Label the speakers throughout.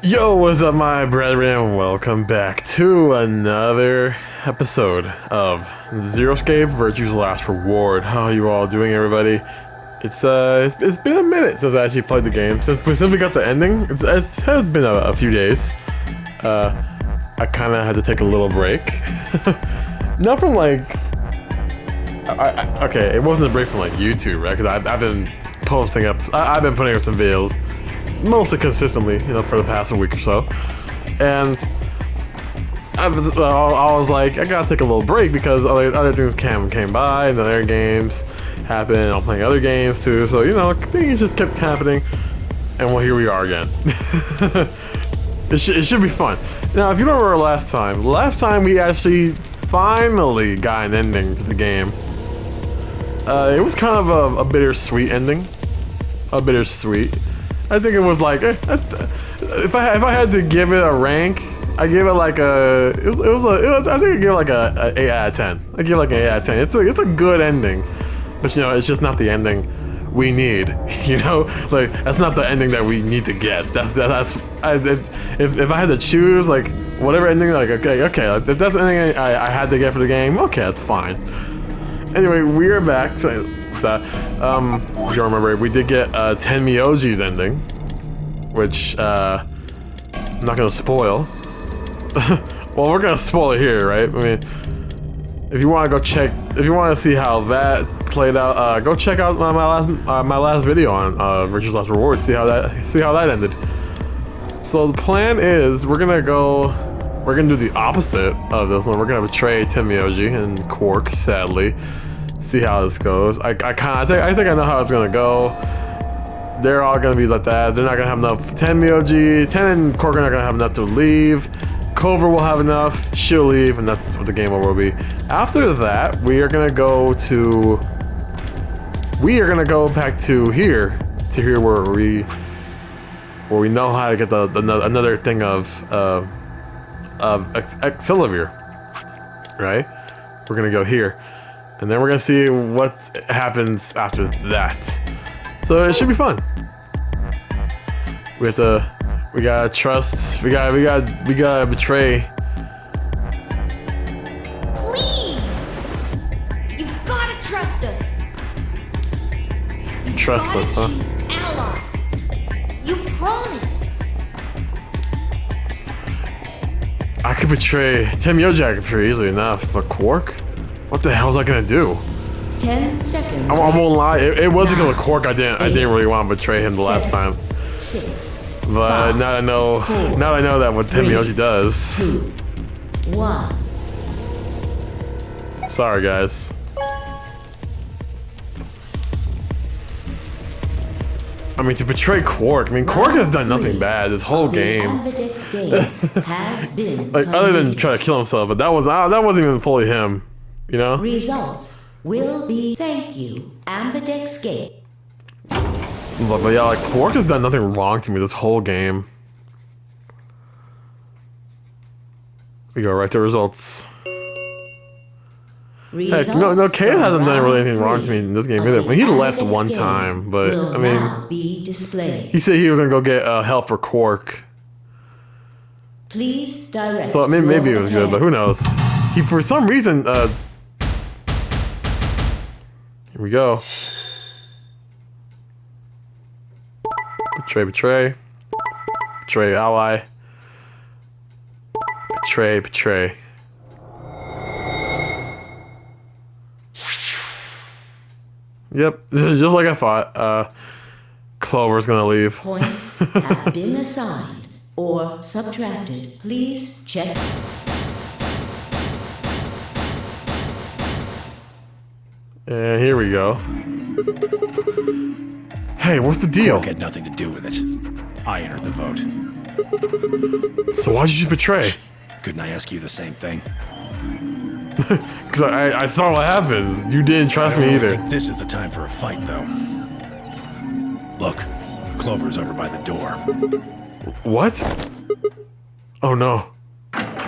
Speaker 1: Yo, what's up, my brethren? Welcome back to another episode of Zero Escape Virtue's Last Reward. How are you all doing, everybody? It's been a minute since I actually played the game. Since we got the ending, it has been a few days. I kind of had to take a little break. Not from like, okay, it wasn't a break from like YouTube, right? Because I've been posting up, I've been putting up some videos. Mostly consistently, you know, for the past week or so, and I was like, I gotta take a little break because other things came by, and other games happened. I'm playing other games too, so you know, things just kept happening, and well, here we are again. It should be fun. Now, if you remember last time we actually finally got an ending to the game. It was kind of a bittersweet ending, I think it was like, if I had to give it a rank, I give it like I think I give it like a 8 out of 10. I give it like an 8 out of 10. It's a good ending, but you know, it's just not the ending we need. You know, like that's not the ending that we need to get. If I had to choose like whatever ending, like okay, if that's the ending I had to get for the game, okay, that's fine. Anyway, we're back to that. If you remember, we did get Tenmyoji's ending, which I'm not gonna spoil. Well, we're gonna spoil it here, right? I mean, if you want to if you want to see how that played out, go check out my last video on Virtue's Last Reward. See how that ended. So the plan is we're gonna do the opposite of this one. We're gonna betray Tenmyoji and Quark, sadly. See how this goes. I think I know how it's gonna go. They're all gonna be like that. They're not gonna have enough. Tenmyoji, Ten and Quark are not gonna have enough to leave. Clover will have enough. She'll leave, and that's what the game over will be. After that, we are gonna go back to here where we know how to get another thing of Accelavir, right? We're gonna go here. And then we're gonna see what happens after that. So it should be fun. We gotta trust, we gotta betray.
Speaker 2: Please! You've gotta trust us!
Speaker 1: Trust us, huh?
Speaker 2: Choose ally. You promised!
Speaker 1: I could betray Tenmyoji, I could betray easily enough, but Quark? What the hell is I gonna do?
Speaker 2: 10 seconds.
Speaker 1: I won't lie. It was because of Quark. I didn't really want to betray him the last time.
Speaker 2: 6.
Speaker 1: But now I know. Now I know that what Tenmyoji does.
Speaker 2: 2, 1.
Speaker 1: Sorry, guys. I mean, to betray Quark. I mean, Quark has done nothing bad this whole game. Like other than try to kill himself, but that wasn't even fully him. You know?
Speaker 2: Results will be thank you, Ambidex Gate.
Speaker 1: But yeah, like Quark has done nothing wrong to me this whole game. We go right to results. Heck, no, Kane hasn't done really anything wrong to me in this game either. I mean, he left one time, but I mean, he said he was gonna go get help for Quark.
Speaker 2: Please direct.
Speaker 1: So maybe it was good, but who knows? He for some reason here we go. Betray ally. Betray. Yep, just like I thought. Clover's gonna leave.
Speaker 2: Points have been assigned or subtracted. Please check.
Speaker 1: And here we go. Hey, what's the deal?
Speaker 3: Quark had nothing to do with it. I entered the vote.
Speaker 1: So why'd you betray?
Speaker 3: Couldn't I ask you the same thing?
Speaker 1: Because I saw what happened. You didn't trust me either.
Speaker 3: I think this is the time for a fight, though. Look, Clover's over by the door.
Speaker 1: What? Oh no.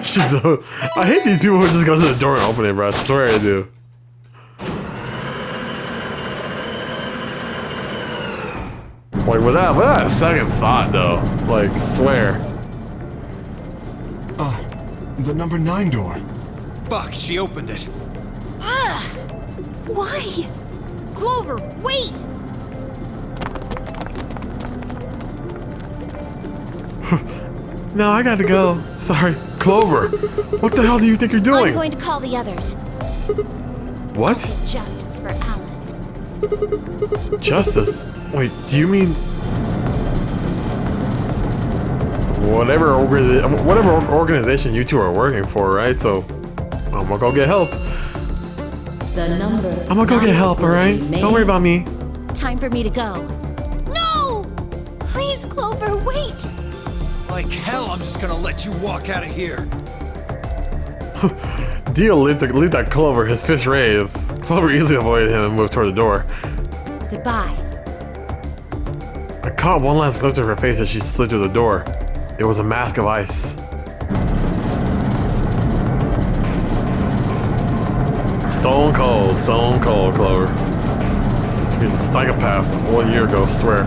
Speaker 1: She's so... I hate these people who just go to the door and open it, bro. I swear I do. Like, without a second thought, though. Like, swear.
Speaker 3: The number 9 door.
Speaker 4: Fuck, she opened it.
Speaker 5: Ugh! Why? Clover, wait!
Speaker 1: No, I gotta go. Sorry. Clover, what the hell do you think you're doing?
Speaker 5: I'm going to call the others.
Speaker 1: What?
Speaker 5: Get justice for Alice.
Speaker 1: Justice? Wait, do you mean... Whatever organization you two are working for, right? So, I'm gonna go get help.
Speaker 2: The number.
Speaker 1: I'm gonna go get help, alright? Don't worry about me.
Speaker 5: Time for me to go. No! Please, Clover, wait!
Speaker 4: Like hell, I'm just gonna let you walk out of here.
Speaker 1: Dio leave that Clover, his fist raised. Clover easily avoided him and moved toward the door.
Speaker 5: Goodbye.
Speaker 1: I caught one last glimpse of her face as she slid through the door. It was a mask of ice. Stone cold, Clover. She's a psychopath 1 year ago, swear.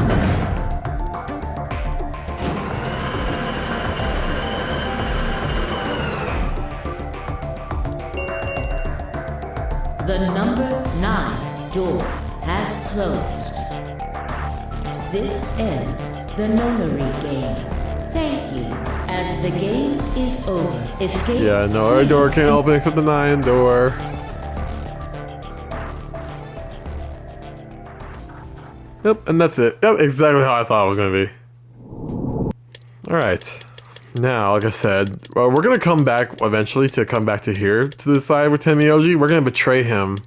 Speaker 2: The number 9 door has closed. This ends the nonary game. Thank you. As the game is over, escape.
Speaker 1: Yeah, no, our door can't open except the 9 door. Yep, and that's it. Yep, exactly how I thought it was gonna be. Alright. Now, like I said, we're gonna come back eventually to here to the side with Tenmyoji. We're gonna betray him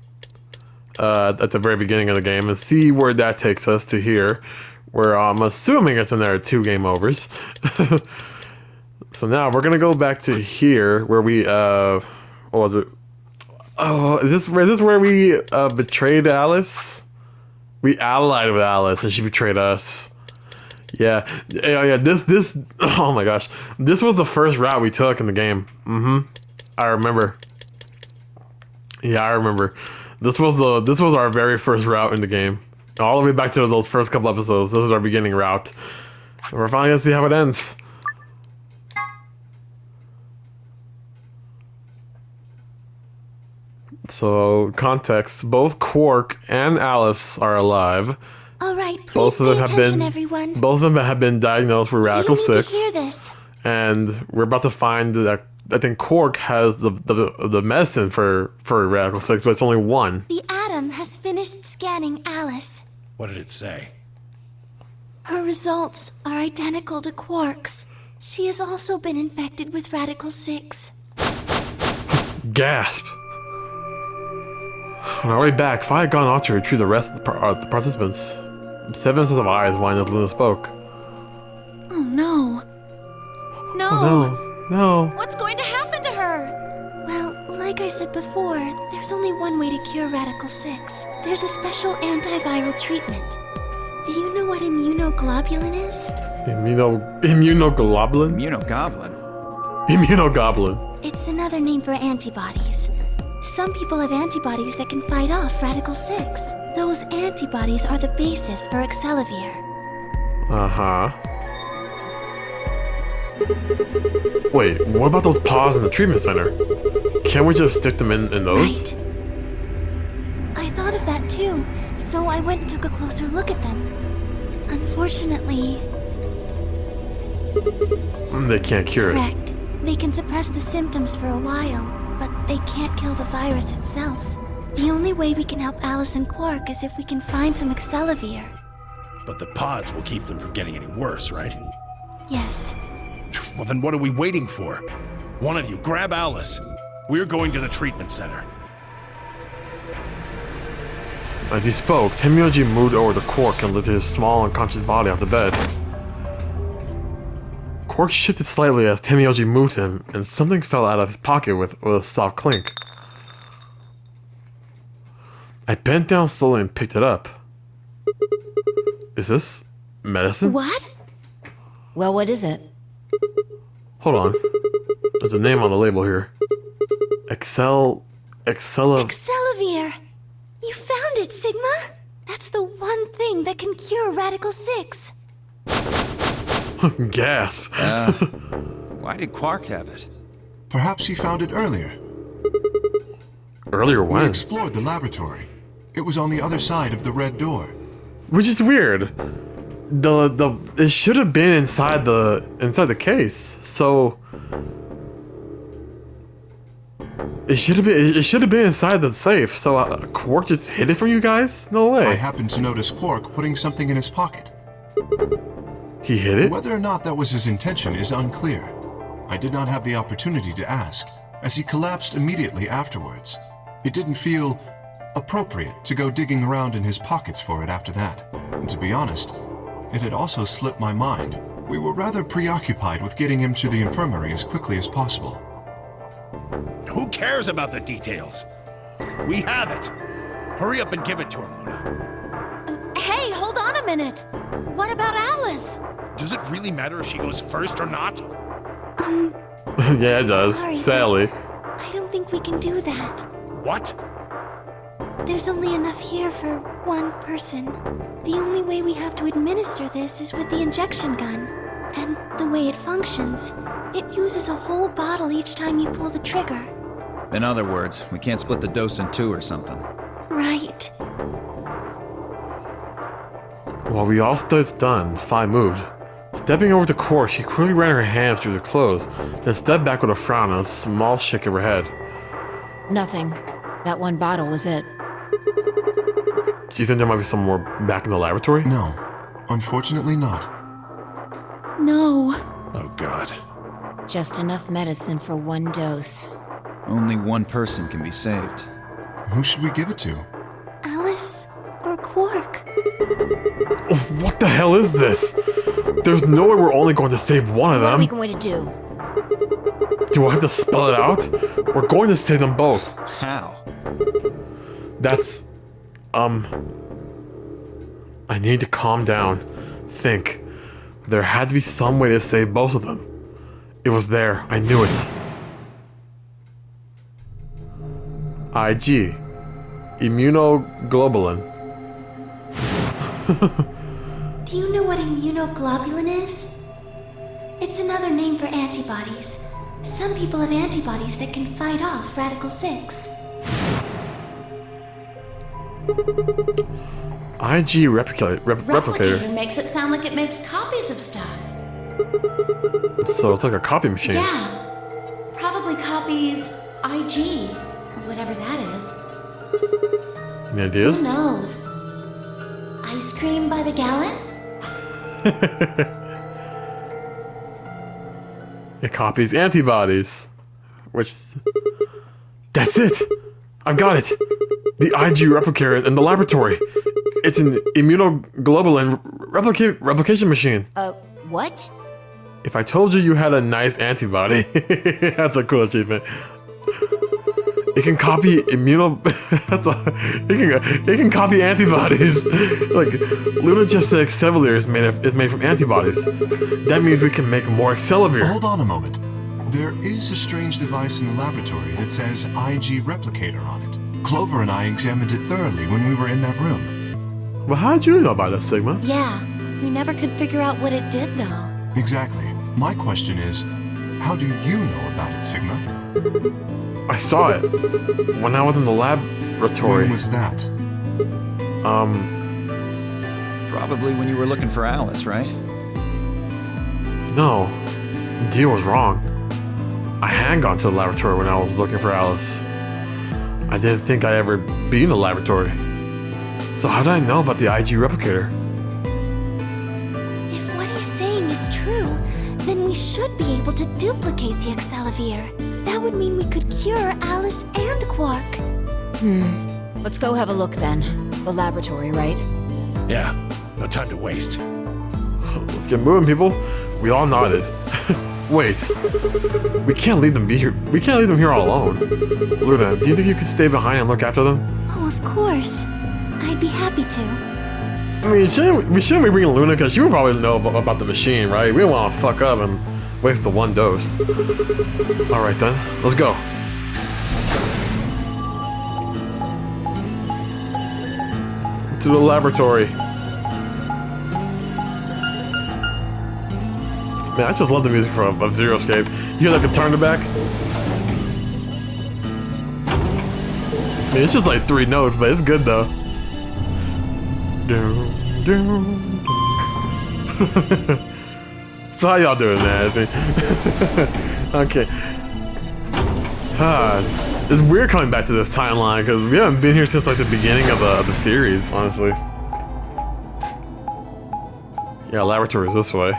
Speaker 1: at the very beginning of the game and see where that takes us to here, where I'm assuming it's another 2 game overs. So now we're gonna go back to here where we what was it? Oh, is this where we betrayed Alice? We allied with Alice and she betrayed us. Yeah, this, oh my gosh. This was the first route we took in the game. I remember. Yeah, I remember. This was our very first route in the game. All the way back to those first couple episodes. This is our beginning route. And we're finally gonna see how it ends. So, context, both Quark and Alice are alive.
Speaker 5: All right, please pay attention, everyone.
Speaker 1: Both of them have been diagnosed with Radical 6.
Speaker 5: You need to hear this.
Speaker 1: And we're about to find that I think Quark has the medicine for Radical 6, but it's only one.
Speaker 5: The Atom has finished scanning Alice.
Speaker 3: What did it say?
Speaker 5: Her results are identical to Quark's. She has also been infected with Radical 6.
Speaker 1: Gasp. On our way back, Fi had gone off to retrieve the rest of the participants. 7 sets of eyes lined as Luna spoke.
Speaker 5: Oh no. No.
Speaker 1: Oh, no.
Speaker 5: What's going to happen to her? Well, like I said before, there's only one way to cure Radical 6. There's a special antiviral treatment. Do you know what immunoglobulin is?
Speaker 1: Immunoglobulin?
Speaker 4: Immunogoblin?
Speaker 1: Immunogoblin.
Speaker 5: It's another name for antibodies. Some people have antibodies that can fight off Radical 6. Those antibodies are the basis for Excelavir.
Speaker 1: Uh-huh. Wait, what about those paws in the treatment center? Can't we just stick them in those?
Speaker 5: Right. I thought of that too, so I went and took a closer look at them. Unfortunately...
Speaker 1: They can't cure it.
Speaker 5: Correct. They can suppress the symptoms for a while, but they can't kill the virus itself. The only way we can help Alice and Quark is if we can find some Excelavir.
Speaker 3: But the pods will keep them from getting any worse, right?
Speaker 5: Yes.
Speaker 3: Well, then what are we waiting for? One of you, grab Alice. We're going to the treatment center.
Speaker 1: As he spoke, Tenmyoji moved over to Quark and lifted his small, unconscious body off the bed. Quark shifted slightly as Tenmyoji moved him, and something fell out of his pocket with a soft clink. I bent down slowly and picked it up. Is this medicine?
Speaker 5: What?
Speaker 6: Well, what is it?
Speaker 1: Hold on. There's a name on the label here. Excelavir.
Speaker 5: You found it, Sigma! That's the one thing that can cure Radical 6.
Speaker 1: Gasp.
Speaker 4: Why did Quark have it?
Speaker 7: Perhaps he found it earlier.
Speaker 1: Earlier
Speaker 7: We
Speaker 1: when?
Speaker 7: explored the laboratory. It was on the other side of the red door.
Speaker 1: Which is weird. It should have been inside the case. So it should have been inside the safe. So Quark just hid it from you guys? No way.
Speaker 7: I happened to notice Quark putting something in his pocket.
Speaker 1: He hid it?
Speaker 7: Whether or not that was his intention is unclear. I did not have the opportunity to ask, as he collapsed immediately afterwards. It didn't feel appropriate to go digging around in his pockets for it after that. And to be honest, it had also slipped my mind. We were rather preoccupied with getting him to the infirmary as quickly as possible.
Speaker 3: Who cares about the details? We have it. Hurry up and give it to him, Luna.
Speaker 5: Hey, hold on a minute. What about Alice?
Speaker 3: Does it really matter if she goes first or not?
Speaker 1: Yeah, it does.
Speaker 5: Sorry,
Speaker 1: Sadly.
Speaker 5: I don't think we can do that.
Speaker 3: What?
Speaker 5: There's only enough here for one person. The only way we have to administer this is with the injection gun. And the way it functions, it uses a whole bottle each time you pull the trigger.
Speaker 8: In other words, we can't split the dose in two or something.
Speaker 5: Right.
Speaker 1: While we all stood stunned, Phi moved. Stepping over to Quark, she quickly ran her hands through the clothes, then stepped back with a frown and a small shake of her head.
Speaker 6: Nothing. That one bottle was it.
Speaker 1: Do you think there might be some more back in the laboratory?
Speaker 7: No, unfortunately not.
Speaker 5: No.
Speaker 3: Oh, God.
Speaker 6: Just enough medicine for one dose.
Speaker 8: Only one person can be saved.
Speaker 7: Who should we give it to?
Speaker 5: Alice or Quark?
Speaker 1: What the hell is this? There's no way we're only going to save one of
Speaker 6: What are we
Speaker 1: them.
Speaker 6: going to do?
Speaker 1: Do I have to spell it out? We're going to save them both.
Speaker 8: How?
Speaker 1: That's... I need to calm down. Think. There had to be some way to save both of them. It was there. I knew it. IG. Immunoglobulin.
Speaker 5: Do you know what immunoglobulin is? It's another name for antibodies. Some people have antibodies that can fight off Radical 6.
Speaker 1: IG replicator.
Speaker 2: Replicator makes it sound like it makes copies of stuff.
Speaker 1: So it's like a copy machine.
Speaker 2: Yeah. Probably copies IG, whatever that is.
Speaker 1: Any ideas?
Speaker 2: Who knows? Ice cream by the gallon?
Speaker 1: It copies antibodies. Which... That's it! I've got it! The IG replicator in the laboratory. It's an immunoglobulin replication machine.
Speaker 6: What?
Speaker 1: If I told you you had a nice antibody, that's a cool achievement. It can copy it can copy antibodies. Like Luna just said, Excalibur is made from antibodies. That means we can make more Excalibur.
Speaker 7: Hold on a moment. There is a strange device in the laboratory that says IG Replicator on it. Clover and I examined it thoroughly when we were in that room.
Speaker 1: Well, how'd you know about that, Sigma?
Speaker 2: Yeah. We never could figure out what it did, though.
Speaker 7: Exactly. My question is, how do you know about it, Sigma?
Speaker 1: I saw it when I was in the laboratory.
Speaker 7: When was that?
Speaker 8: Probably when you were looking for Alice, right?
Speaker 1: No. The deal was wrong. I hadn't gone to the laboratory when I was looking for Alice. I didn't think I'd ever be in the laboratory. So how did I know about the IG replicator?
Speaker 5: If what he's saying is true, then we should be able to duplicate the Excalibur. That would mean we could cure Alice and Quark.
Speaker 6: Let's go have a look then. The laboratory, right?
Speaker 3: Yeah, no time to waste.
Speaker 1: Let's get moving, people. We all nodded. Wait. We can't leave them here. We can't leave them here all alone. Luna, do you think you could stay behind and look after them?
Speaker 5: Oh, of course. I'd be happy to.
Speaker 1: I mean, we shouldn't be bringing Luna because she would probably know about the machine, right? We don't want to fuck up and waste the one dose. Alright then, let's go. To the laboratory. Man, I just love the music from Zero Escape. You hear that guitar in the back? mean, it's just like 3 notes, but it's good though. Doom, doom, doom. So how y'all doing, man? Okay. It's weird coming back to this timeline because we haven't been here since like the beginning of the series, honestly. Yeah, laboratory is this way.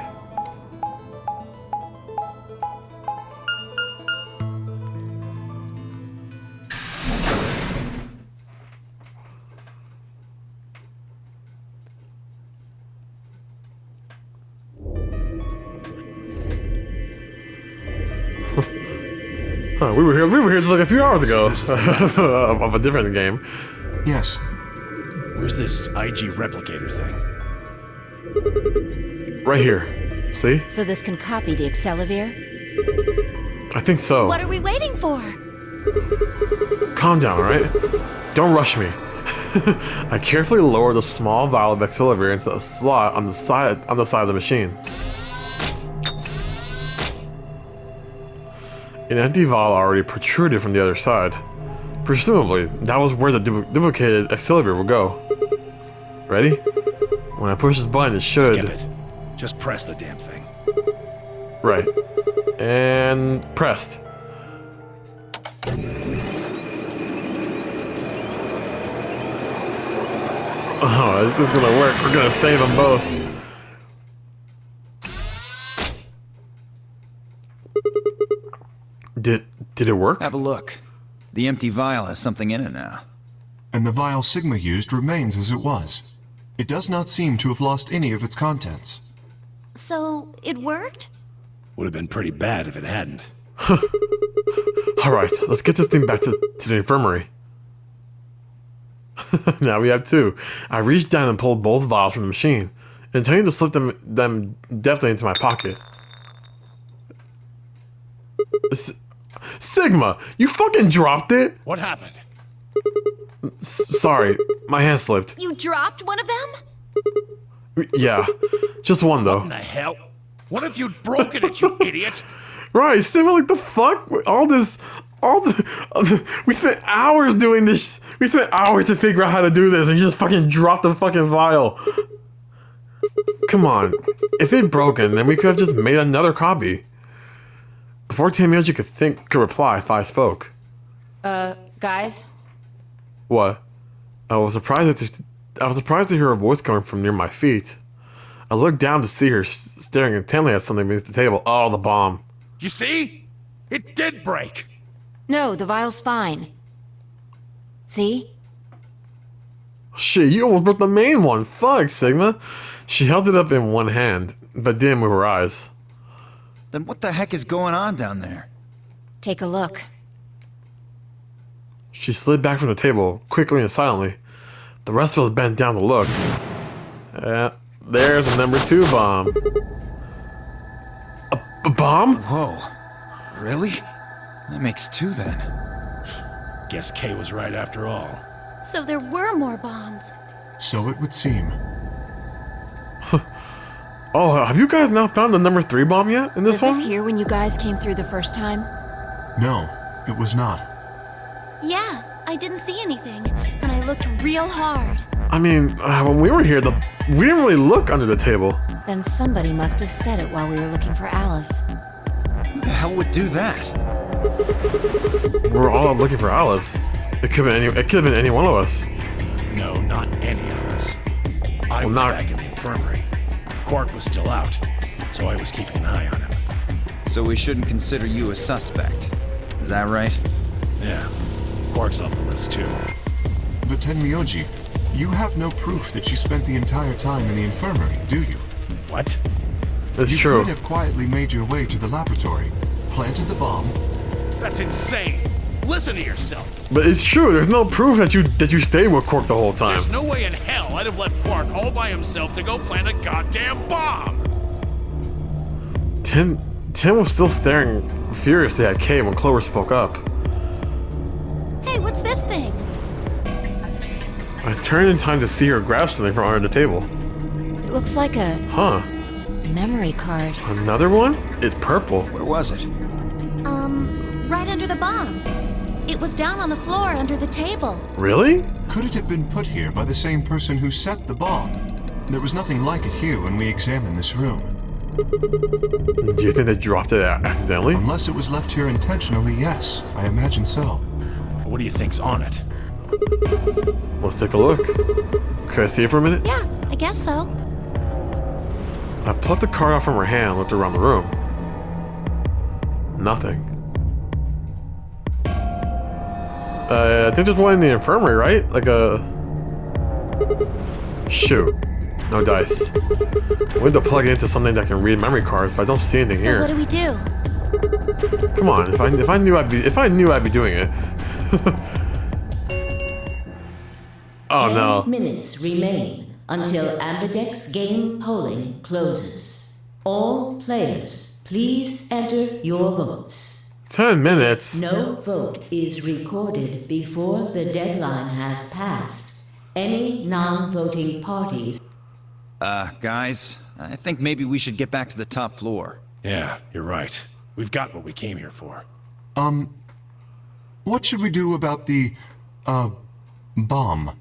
Speaker 1: Huh, we were here just like a few hours ago of a different game.
Speaker 7: Yes.
Speaker 3: Where's this IG replicator thing?
Speaker 1: Right here. See?
Speaker 6: So this can copy the Accelavir?
Speaker 1: I think so.
Speaker 5: What are we waiting for?
Speaker 1: Calm down, alright? Don't rush me. I carefully lower the small vial of Accelavir into a slot on the side of the machine. An empty vial already protruded from the other side. Presumably, that was where the duplicated Accelavir would go. Ready? When I push this button, it should...
Speaker 3: Skip it. Just press the damn thing.
Speaker 1: Right. And... pressed. Oh, this is gonna work. We're gonna save them both. Did it work?
Speaker 8: Have a look. The empty vial has something in it now.
Speaker 7: And the vial Sigma used remains as it was. It does not seem to have lost any of its contents.
Speaker 5: So, it worked?
Speaker 3: Would have been pretty bad if it hadn't.
Speaker 1: Alright, let's get this thing back to the infirmary. Now we have 2. I reached down and pulled both vials from the machine, intending to slip them deftly into my pocket. Sigma, you fucking dropped it?
Speaker 3: What happened?
Speaker 1: Sorry, my hand slipped.
Speaker 5: You dropped one of them?
Speaker 1: Yeah, just one though.
Speaker 3: What in the hell? What if you'd broken it, you idiot?
Speaker 1: Right, Sigma, like the fuck? We spent hours doing this. We spent hours to figure out how to do this, and you just fucking dropped the fucking vial. Come on, if it broken, then we could have just made another copy. Before Tenmyoji could reply, Fi spoke.
Speaker 6: Guys?
Speaker 1: What? I was surprised to hear her voice coming from near my feet. I looked down to see her staring intently at something beneath the table. Oh, the bomb.
Speaker 3: You see? It did break.
Speaker 6: No, the vial's fine. See?
Speaker 1: Shit, you almost broke the main one. Fuck, Sigma. She held it up in one hand, but didn't move her eyes.
Speaker 8: Then what the heck is going on down there?
Speaker 6: Take a look.
Speaker 1: She slid back from the table, quickly and silently. The rest of us bent down to look. There's a number 2 bomb. A bomb?
Speaker 8: Whoa. Really? That makes 2 then.
Speaker 3: Guess Kay was right after all.
Speaker 5: So there were more bombs.
Speaker 7: So it would seem.
Speaker 1: Oh, have you guys not found the number 3 bomb yet in this
Speaker 6: Was
Speaker 1: one?
Speaker 6: this here when you guys came through the first time?
Speaker 7: No, it was not.
Speaker 5: Yeah, I didn't see anything, and I looked real hard.
Speaker 1: I mean, when we were here, we didn't really look under the table.
Speaker 6: Then somebody must have said it while we were looking for Alice.
Speaker 8: Who the hell would do that?
Speaker 1: We were all out looking for Alice. It could have been any one of us.
Speaker 3: No, not any of us. I was back in the infirmary. Quark was still out, so I was keeping an eye on him.
Speaker 8: So we shouldn't consider you a suspect. Is that right?
Speaker 3: Yeah, Quark's off the list too.
Speaker 7: But Tenmyoji, you have no proof that you spent the entire time in the infirmary, do you?
Speaker 3: What?
Speaker 1: It's
Speaker 7: You
Speaker 1: true.
Speaker 7: could have quietly made your way to the laboratory, planted the bomb.
Speaker 3: That's insane. Listen to yourself.
Speaker 1: But it's true. There's no proof that you stayed with Quark the whole time.
Speaker 3: There's no way in hell I'd have left Quark all by himself to go plant a goddamn bomb.
Speaker 1: Tim was still staring furiously at Kay when Clover spoke up.
Speaker 5: Hey, what's this thing?
Speaker 1: I turned in time to see her grab something from under the table.
Speaker 6: It looks like a
Speaker 1: Huh?
Speaker 6: memory card.
Speaker 1: Another one? It's purple.
Speaker 8: Where was it?
Speaker 5: Right under the bomb. It was down on the floor under the table.
Speaker 1: Really?
Speaker 7: Could it have been put here by the same person who set the bomb? There was nothing like it here when we examined this room.
Speaker 1: Do you think they dropped it accidentally?
Speaker 7: Unless it was left here intentionally, yes. I imagine so.
Speaker 3: What do you think's on it?
Speaker 1: Let's take a look. Can I see it for a minute?
Speaker 5: Yeah, I guess so.
Speaker 1: I plucked the card out from her hand and looked around the room. Nothing. I think there's one in the infirmary, right? Like a... Shoot. No dice. We need to plug it into something that can read memory cards, but I don't see anything
Speaker 5: So
Speaker 1: here.
Speaker 5: what do we do?
Speaker 1: Come on, if I knew I'd be doing it. Oh
Speaker 2: 10
Speaker 1: no.
Speaker 2: minutes remain until Ambidex game polling closes. All players, please enter your votes.
Speaker 1: 10 minutes?
Speaker 2: No vote is recorded before the deadline has passed. Any non-voting parties...
Speaker 8: Guys, I think maybe we should get back to the top floor.
Speaker 3: Yeah, you're right. We've got what we came here for.
Speaker 7: What should we do about the, bomb?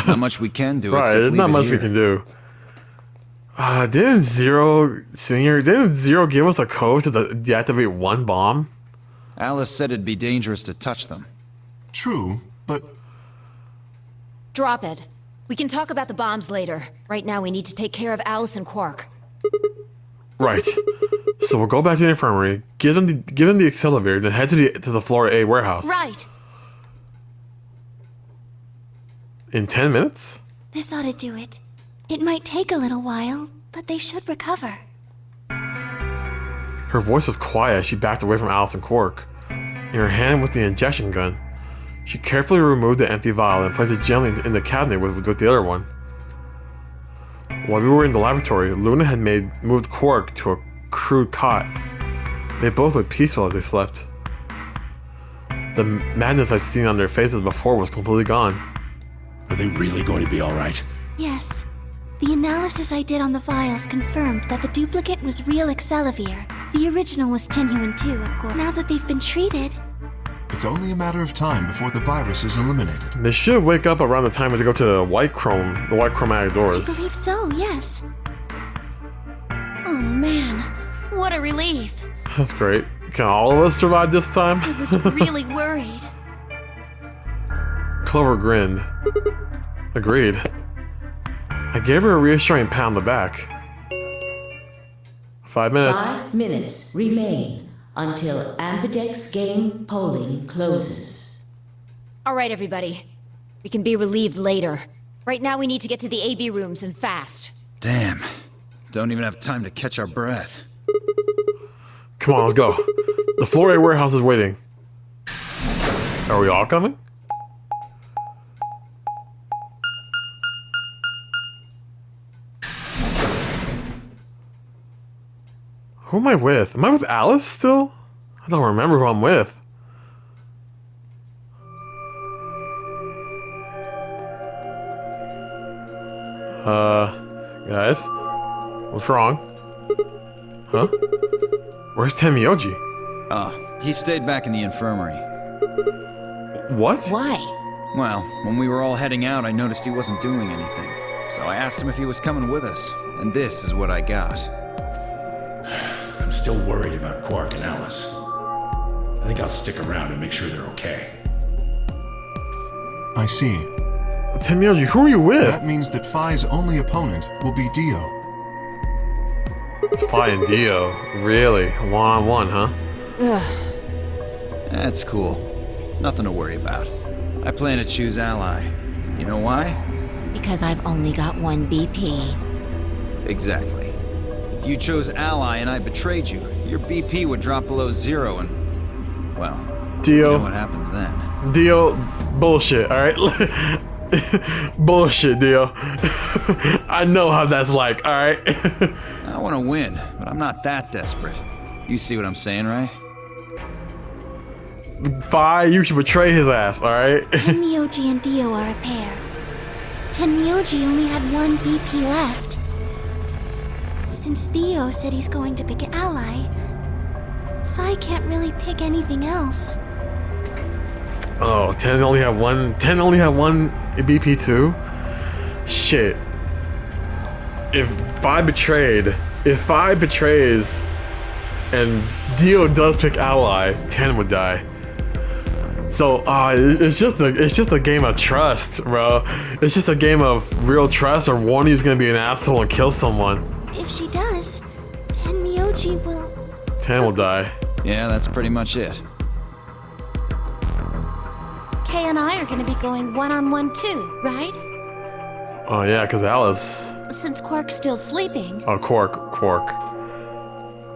Speaker 8: Not much we can do
Speaker 1: Right,
Speaker 8: except
Speaker 1: there's
Speaker 8: leave
Speaker 1: not
Speaker 8: it
Speaker 1: much
Speaker 8: here.
Speaker 1: we can do. Didn't Zero give us a code to deactivate one bomb?
Speaker 8: Alice said it'd be dangerous to touch them.
Speaker 7: True, but
Speaker 6: Drop it. We can talk about the bombs later. Right now we need to take care of Alice and Quark.
Speaker 1: Right. So we'll go back to the infirmary, give them the accelerator, then head to the floor A warehouse.
Speaker 5: Right.
Speaker 1: In 10 minutes?
Speaker 5: This ought to do it. It might take a little while, but they should recover.
Speaker 1: Her voice was quiet as she backed away from Alice and Quark. In her hand was the injection gun. She carefully removed the empty vial and placed it gently in the cabinet with the other one. While we were in the laboratory, Luna had moved Quark to a crude cot. They both looked peaceful as they slept. The madness I'd seen on their faces before was completely gone.
Speaker 3: Are they really going to be all right?
Speaker 5: Yes. The analysis I did on the vials confirmed that the duplicate was real Excelivir. The original was genuine too, of course. Now that they've been treated...
Speaker 7: it's only a matter of time before the virus is eliminated.
Speaker 1: They should wake up around the time to go to the white chromatic
Speaker 5: I
Speaker 1: doors.
Speaker 5: believe so, yes. Oh man, what a relief.
Speaker 1: That's great. Can all of us survive this time?
Speaker 5: I was really worried.
Speaker 1: Clover grinned. Agreed. I gave her a reassuring pat on the back. 5 minutes.
Speaker 2: 5 minutes remain until Ambidex game polling closes.
Speaker 6: All right, everybody. We can be relieved later. Right now we need to get to the AB rooms and fast.
Speaker 8: Damn. Don't even have time to catch our breath.
Speaker 1: Come on, let's go. The floor A warehouse is waiting. Are we all coming? Who am I with? Am I with Alice still? I don't remember who I'm with. Guys? What's wrong? Huh? Where's Tenmyoji?
Speaker 8: Oh, he stayed back in the infirmary.
Speaker 1: What?
Speaker 6: Why?
Speaker 8: Well, when we were all heading out, I noticed he wasn't doing anything. So I asked him if he was coming with us, and this is what I got.
Speaker 3: I'm still worried about Quark and Alice. I think I'll stick around and make sure they're okay.
Speaker 7: I see.
Speaker 1: Tenmyoji, who are you with?
Speaker 7: That means that Phi's only opponent will be Dio.
Speaker 1: Phi and Dio. Really? One-on-one, huh?
Speaker 6: Ugh.
Speaker 8: That's cool. Nothing to worry about. I plan to choose Ally. You know why?
Speaker 6: Because I've only got one BP.
Speaker 8: Exactly. If you chose Ally and I betrayed you, your BP would drop below 0 and... well,
Speaker 1: Dio.
Speaker 8: you know what happens then.
Speaker 1: Dio, bullshit, alright? Bullshit, Dio. I know how that's like, alright?
Speaker 8: I want to win, but I'm not that desperate. You see what I'm saying, right?
Speaker 1: Phi, you should betray his ass, alright?
Speaker 5: Tenmyoji and Dio are a pair. Tenmyoji only had one BP left. Since Dio said he's going to pick Ally, Phi can't really pick anything else.
Speaker 1: Oh, 10 only have one. 10 only have one BP2. Shit. If 5 betrays, and Dio does pick ally, 10 would die. So, it's just a game of trust, bro. It's just a game of real trust, or one of you's gonna be an asshole and kill someone.
Speaker 5: If she does, then Miyoji will...
Speaker 1: 10 will die.
Speaker 8: Yeah, that's pretty much it.
Speaker 5: Kay and I are gonna be going one-on-one too, right?
Speaker 1: Oh yeah, cause Alice.
Speaker 5: Since Quark's still sleeping.
Speaker 1: Oh, Quark.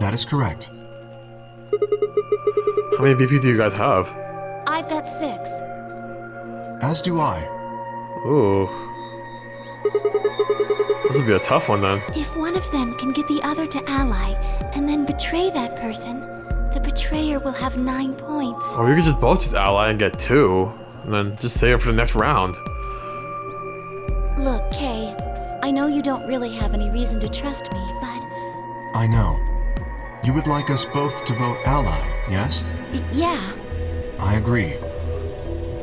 Speaker 7: That is correct.
Speaker 1: How many BP do you guys have?
Speaker 5: I've got 6.
Speaker 7: As do I.
Speaker 1: Ooh. This would be a tough one then.
Speaker 5: If one of them can get the other to ally, and then betray that person, the betrayer will have 9 points.
Speaker 1: Or we could just both just ally and get 2, and then just save it for the next round.
Speaker 5: Look, Kay, I know you don't really have any reason to trust me, but...
Speaker 7: I know. You would like us both to vote ally, yes?
Speaker 5: Yeah.
Speaker 7: I agree.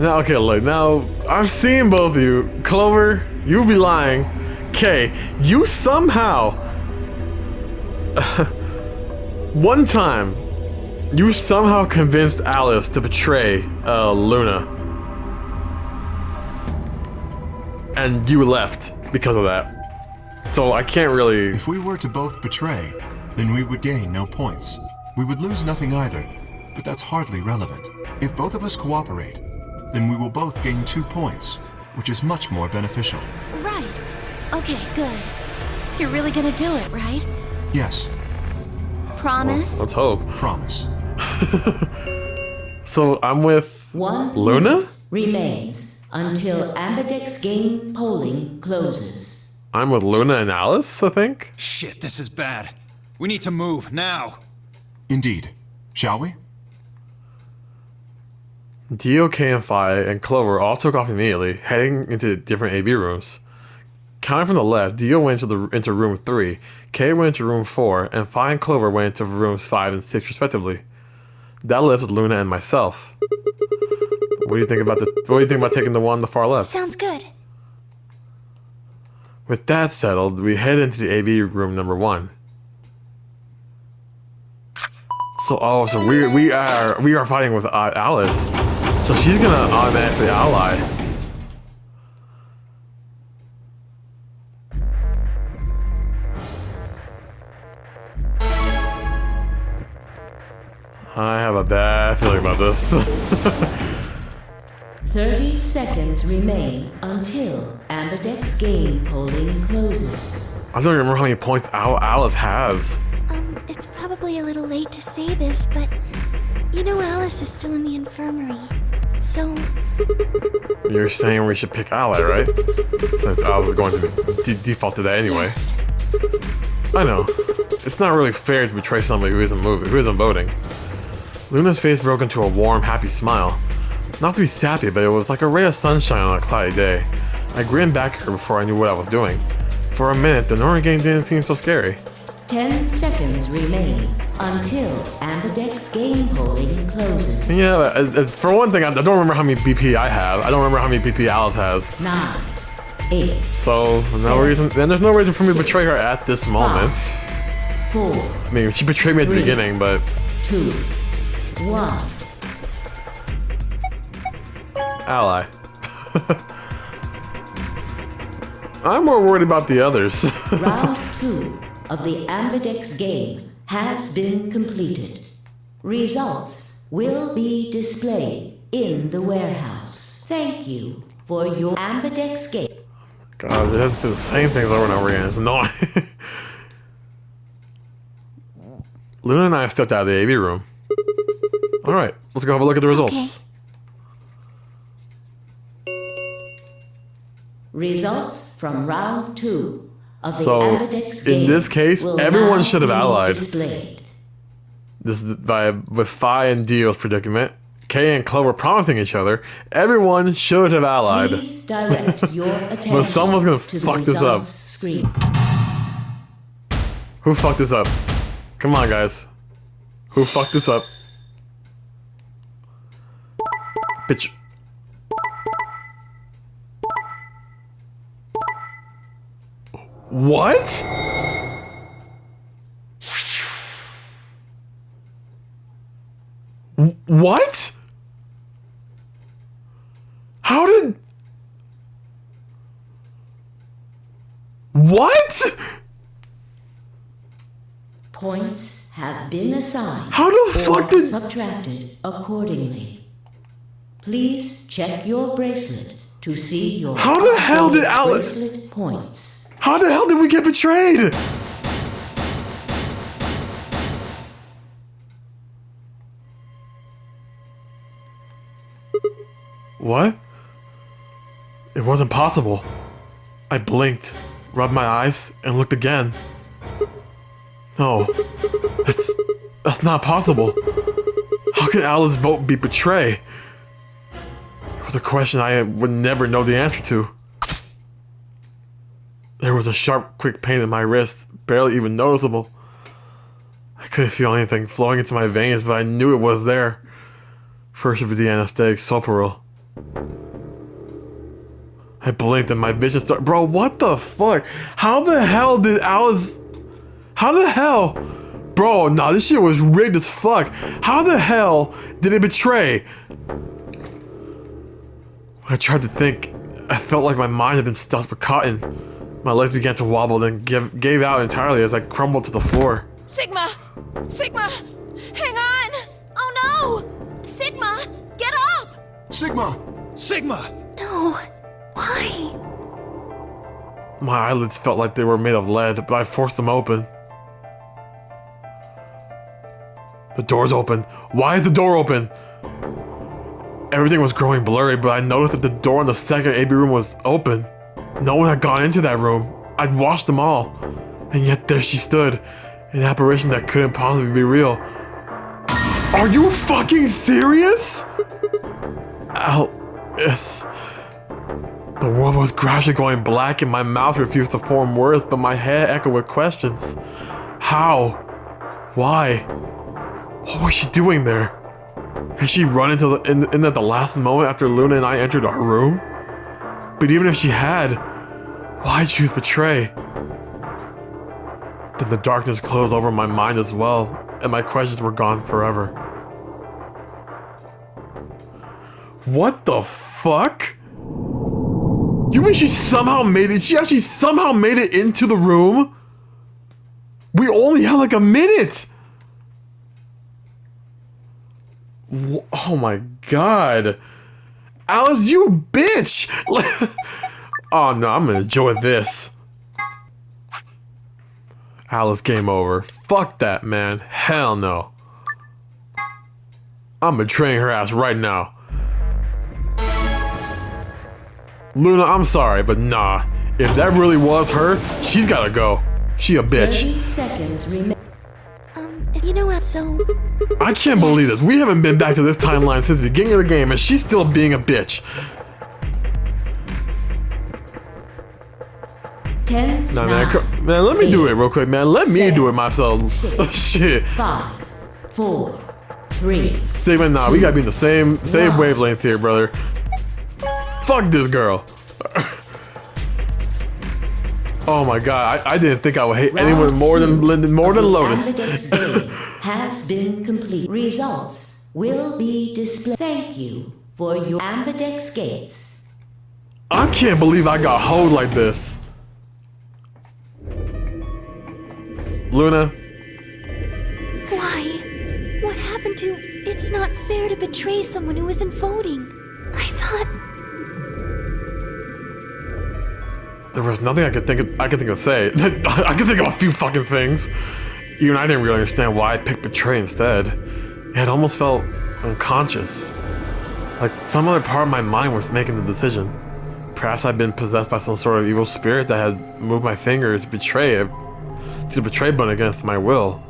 Speaker 1: Now, okay, look, now, I've seen both of you. Clover, you be lying. Kay, you somehow... one time, you somehow convinced Alice to betray Luna. And you left because of that. So I can't really...
Speaker 7: If we were to both betray, then we would gain no points. We would lose nothing either, but that's hardly relevant. If both of us cooperate, then we will both gain 2 points, which is much more beneficial.
Speaker 5: Right. Okay, good. You're really gonna do it, right?
Speaker 7: Yes,
Speaker 5: Promise?
Speaker 1: Let's hope.
Speaker 7: promise.
Speaker 1: So I'm with
Speaker 2: One
Speaker 1: Luna?
Speaker 2: minute remains until Ambidex game polling closes.
Speaker 1: I'm with Luna and Alice, I think?
Speaker 4: Shit, this is bad. We need to move, now.
Speaker 7: Indeed. Shall we?
Speaker 1: Dio, Kay, and Phi, and Clover all took off immediately, heading into different AB rooms. Counting from the left, Dio went into room 3, Kay went into room 4, and Phi and Clover went into rooms 5 and 6 respectively. That left with Luna and myself. What do you think about taking the one on the far left?
Speaker 5: Sounds good.
Speaker 1: With that settled, we head into the AB room number 1. So we are fighting with Alice. So she's gonna automatically ally. I have a bad feeling about this.
Speaker 2: 30 seconds remain until Ambidex game polling closes.
Speaker 1: I don't remember how many points Alice has.
Speaker 5: It's probably a little late to say this, but you know Alice is still in the infirmary. So,
Speaker 1: You're saying we should pick ally, right? Since Alice is going to default to that anyway.
Speaker 5: yes.
Speaker 1: I know. It's not really fair to betray somebody who isn't voting. Luna's face broke into a warm, happy smile. Not to be sappy, but it was like a ray of sunshine on a cloudy day. I grinned back at her before I knew what I was doing. For a minute, the Nora game didn't seem so scary.
Speaker 2: 10 seconds remain until Ambidex game polling closes.
Speaker 1: Yeah, for one thing, I don't remember how many BP I have. I don't remember how many BP Alice has.
Speaker 2: 9, 8,
Speaker 1: So, there's no reason for me to betray her at this moment.
Speaker 2: 4,
Speaker 1: I mean, she betrayed me at the
Speaker 2: 3,
Speaker 1: beginning, but...
Speaker 2: 2, 1.
Speaker 1: Ally. I'm more worried about the others.
Speaker 2: Round 2 of the Ambidex game has been completed. Results will be displayed in the warehouse. Thank you for your Ambidex game.
Speaker 1: God, it has to do the same things over and over again. It's annoying. Luna and I stepped out of the AV room. Alright, let's go have a look at the results.
Speaker 5: Okay.
Speaker 2: Results from round 2 of the
Speaker 1: So,
Speaker 2: Ambidex game.
Speaker 1: in this case,
Speaker 2: will
Speaker 1: everyone
Speaker 2: now
Speaker 1: should have
Speaker 2: be
Speaker 1: allied.
Speaker 2: displayed.
Speaker 1: This is with Phi and Dio's predicament, Kay and Clover promising each other, everyone should have allied.
Speaker 2: Please direct your attention
Speaker 1: someone's gonna
Speaker 2: to the
Speaker 1: fuck this up.
Speaker 2: results screen.
Speaker 1: Who fucked this up? Come on, guys. Who fucked this up? Bitch. What? What? How did... What?
Speaker 2: Points have been assigned.
Speaker 1: How the fuck
Speaker 2: or
Speaker 1: did...
Speaker 2: subtracted accordingly. Please check your bracelet to see your
Speaker 1: How the hell did Alice...
Speaker 2: bracelet points.
Speaker 1: How the hell did we get betrayed? What? It wasn't possible. I blinked, rubbed my eyes, and looked again. No, that's not possible. How can Alice's vote be betrayed? It was a question I would never know the answer to. There was a sharp, quick pain in my wrist, barely even noticeable. I couldn't feel anything flowing into my veins, but I knew it was there. First would be the anesthetic Soparil. I blinked and my vision started. Bro, what the fuck? How the hell did Alice... How the hell? Bro, nah, this shit was rigged as fuck. How the hell did it betray? When I tried to think, I felt like my mind had been stuffed with cotton. My legs began to wobble, then gave out entirely as I crumbled to the floor.
Speaker 5: Sigma! Sigma! Hang on! Oh no! Sigma! Get up!
Speaker 7: Sigma!
Speaker 4: Sigma!
Speaker 5: No. Why?
Speaker 1: My eyelids felt like they were made of lead, but I forced them open. The door's open. Why is the door open? Everything was growing blurry, but I noticed that the door in the second AB room was open. No one had gone into that room. I'd watched them all. And yet there she stood. An apparition that couldn't possibly be real. Are you fucking serious? Alice. The world was gradually going black and my mouth refused to form words, but my head echoed with questions. How? Why? What was she doing there? Had she run in at the last moment after Luna and I entered our room? But even if she had, why choose betray? Then the darkness closed over my mind as well, and my questions were gone forever. What the fuck? You mean she somehow made it? She actually somehow made it into the room? We only had like a minute! Oh my god. Alice, you bitch! Oh no, I'm gonna enjoy this. Alice, game over. Fuck that, man. Hell no. I'm betraying her ass right now. Luna, I'm sorry, but nah. If that really was her, she's gotta go. She a bitch.
Speaker 2: 30 seconds remain.
Speaker 5: You know what, so...
Speaker 1: I can't believe this. We haven't been back to this timeline since the beginning of the game, and she's still being a bitch.
Speaker 2: 10
Speaker 1: Nah, man, let me do it real quick, man. Let me do it myself. Shit.
Speaker 2: 5, 4, 3.
Speaker 1: Sigma, nah, we gotta be in the same wavelength here, brother. Fuck this girl. Oh my god, I didn't think I would hate anyone more than Lotus.
Speaker 2: Ambidex game has been complete. Results will be displayed. Thank you for your Ambidex gates.
Speaker 1: I can't believe I got hoed like this. Luna.
Speaker 5: Why? What happened to... It's not fair to betray someone who isn't voting. I thought...
Speaker 1: There was nothing I could think of say. I could think of a few fucking things. Even I didn't really understand why I picked betray instead. It almost felt unconscious. Like some other part of my mind was making the decision. Perhaps I'd been possessed by some sort of evil spirit that had moved my finger to betray it, to the betray button against my will.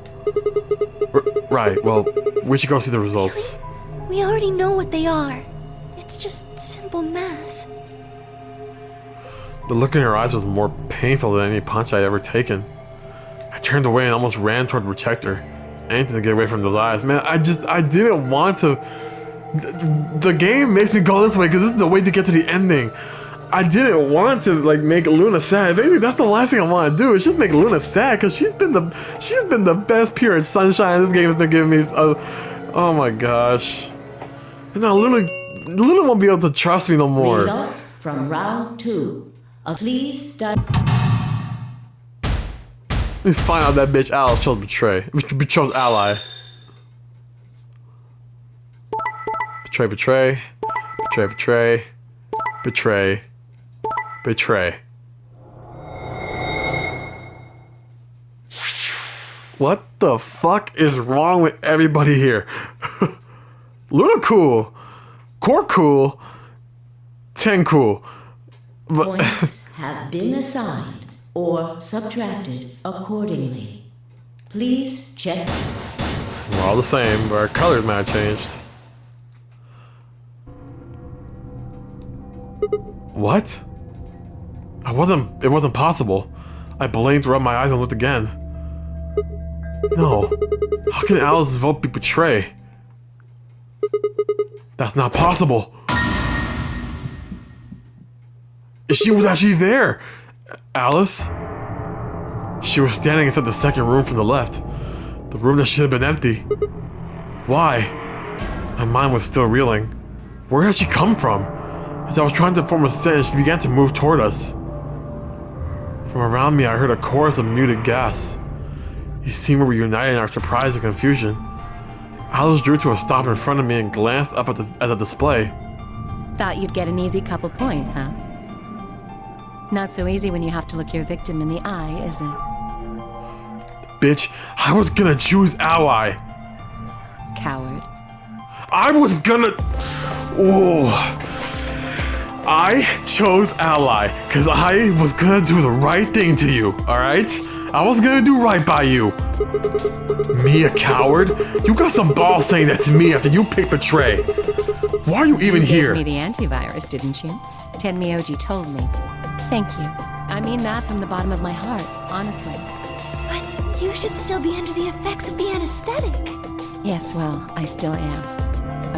Speaker 1: Right, well, we should go see the results.
Speaker 5: We already know what they are. It's just simple math.
Speaker 1: The look in her eyes was more painful than any punch I'd ever taken. I turned away and almost ran toward the protector. Anything to get away from those eyes. Man, I didn't want to... The game makes me go this way because this is the way to get to the ending. I didn't want to like make Luna sad. If anything, that's the last thing I want to do is just make Luna sad because she's been the best pure sunshine this game has been giving me. Oh my gosh. And now Luna won't be able to trust me no more.
Speaker 2: Results from round 2. Please study.
Speaker 1: Let me find out that bitch Alice chose Betray. Chose Ally. Betray, betray. Betray, betray. Betray. Betray. What the fuck is wrong with everybody here? Luna cool. Quark cool. 10 cool. But
Speaker 2: Points have been assigned or subtracted accordingly. Please check.
Speaker 1: we're all the same, but our colors might have changed. What? It wasn't possible. I blinked, rubbed my eyes, and looked again. No. How can Alice's vote be Betray? That's not possible. She was actually there. Alice? She was standing inside the second room from the left. The room that should have been empty. Why? My mind was still reeling. Where had she come from? As I was trying to form a sentence, she began to move toward us. From around me, I heard a chorus of muted gasps. It seemed we were united in our surprise and confusion. Alice drew to a stop in front of me and glanced up at the display.
Speaker 9: Thought you'd get an easy couple points, huh? Not so easy when you have to look your victim in the eye, is it?
Speaker 1: Bitch, I was gonna choose Ally.
Speaker 9: Coward.
Speaker 1: I was gonna... Oh... I chose Ally because I was gonna do the right thing to you, alright? I was gonna do right by you. Me a coward? You got some balls saying that to me after you picked Betray. Why are you even here?
Speaker 9: You gave me the antivirus, didn't you? Tenmyoji told me. Thank you. I mean that from the bottom of my heart, honestly.
Speaker 5: But you should still be under the effects of the anesthetic.
Speaker 9: Yes, well, I still am.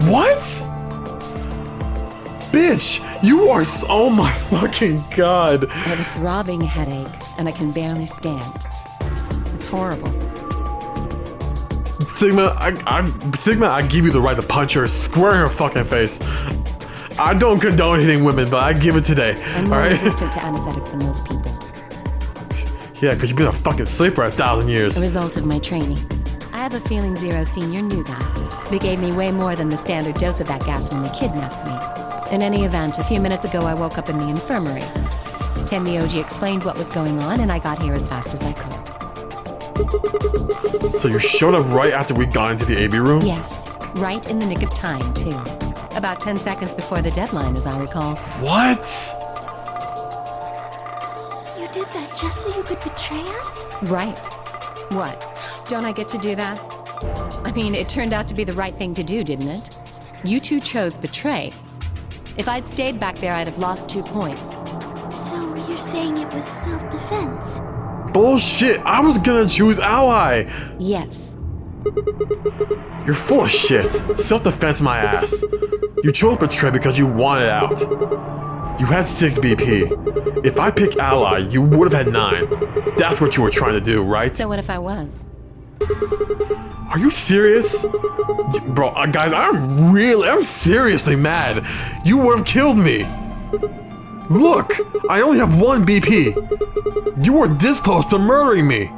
Speaker 1: What? Bitch, you are oh my fucking god.
Speaker 9: I have a throbbing headache, and I can barely stand. It's horrible.
Speaker 1: Sigma, I give you the right to punch her square in her fucking face. I don't condone hitting women, but I give it today.
Speaker 9: I'm more
Speaker 1: alright?
Speaker 9: resistant to anesthetics than most people.
Speaker 1: Yeah, because you've been a fucking slave for 1,000 years.
Speaker 9: A result of my training. I have a feeling Zero Senior knew that. They gave me way more than the standard dose of that gas when they kidnapped me. In any event, a few minutes ago I woke up in the infirmary. Tenmyoji explained what was going on, and I got here as fast as I could.
Speaker 1: So you showed up right after we got into the AB room?
Speaker 9: Yes, right in the nick of time, too. About 10 seconds before the deadline, as I recall.
Speaker 1: What?
Speaker 5: You did that just so you could betray us?
Speaker 9: Right. What? Don't I get to do that? I mean, it turned out to be the right thing to do, didn't it? You two chose Betray. If I'd stayed back there, I'd have lost 2 points.
Speaker 5: So you're saying it was self-defense?
Speaker 1: Bullshit! I was gonna choose Ally!
Speaker 9: Yes.
Speaker 1: You're full of shit. Self-defense my ass. You chose Betray because you wanted out. You had 6 BP. If I pick Ally, you would have had 9. That's what you were trying to do, right?
Speaker 9: So what if I was?
Speaker 1: Are you serious? Bro, guys, I'm seriously mad. You would have killed me. Look, I only have 1 BP. You were this close to murdering me.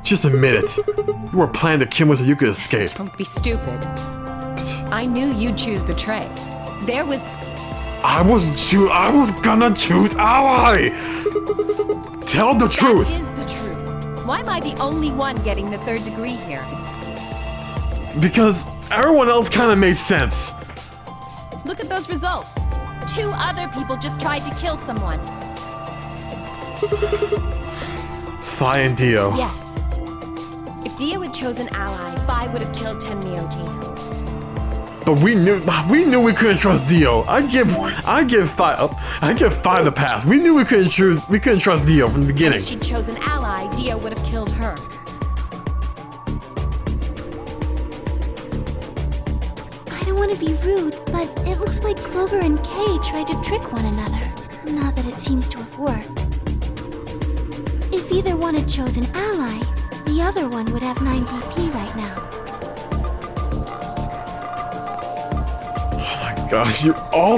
Speaker 1: Just admit it. You were planning to kill me so you could escape.
Speaker 9: Don't be stupid. I knew you'd choose Betray. There was...
Speaker 1: I was gonna choose Ally. Tell the truth.
Speaker 9: That is the truth. Why am I the only one getting the 3rd degree here?
Speaker 1: Because everyone else kind of made sense.
Speaker 9: Look at those results. 2 other people just tried to kill someone.
Speaker 1: Fi and Dio.
Speaker 9: Yes. If Dio had chosen Ally, Fi would have killed Tenmyoji.
Speaker 1: But we knew we couldn't trust Dio. I give Fi the pass. We knew we couldn't trust Dio from the beginning.
Speaker 9: If she'd chosen Ally, Dio would have killed her.
Speaker 5: I don't don't want to be rude, but it looks like Clover and Kay tried to trick one another. Not that it seems to have worked. If either one had chosen Ally, the other one would have 9 BP right now.
Speaker 1: Oh my gosh, you all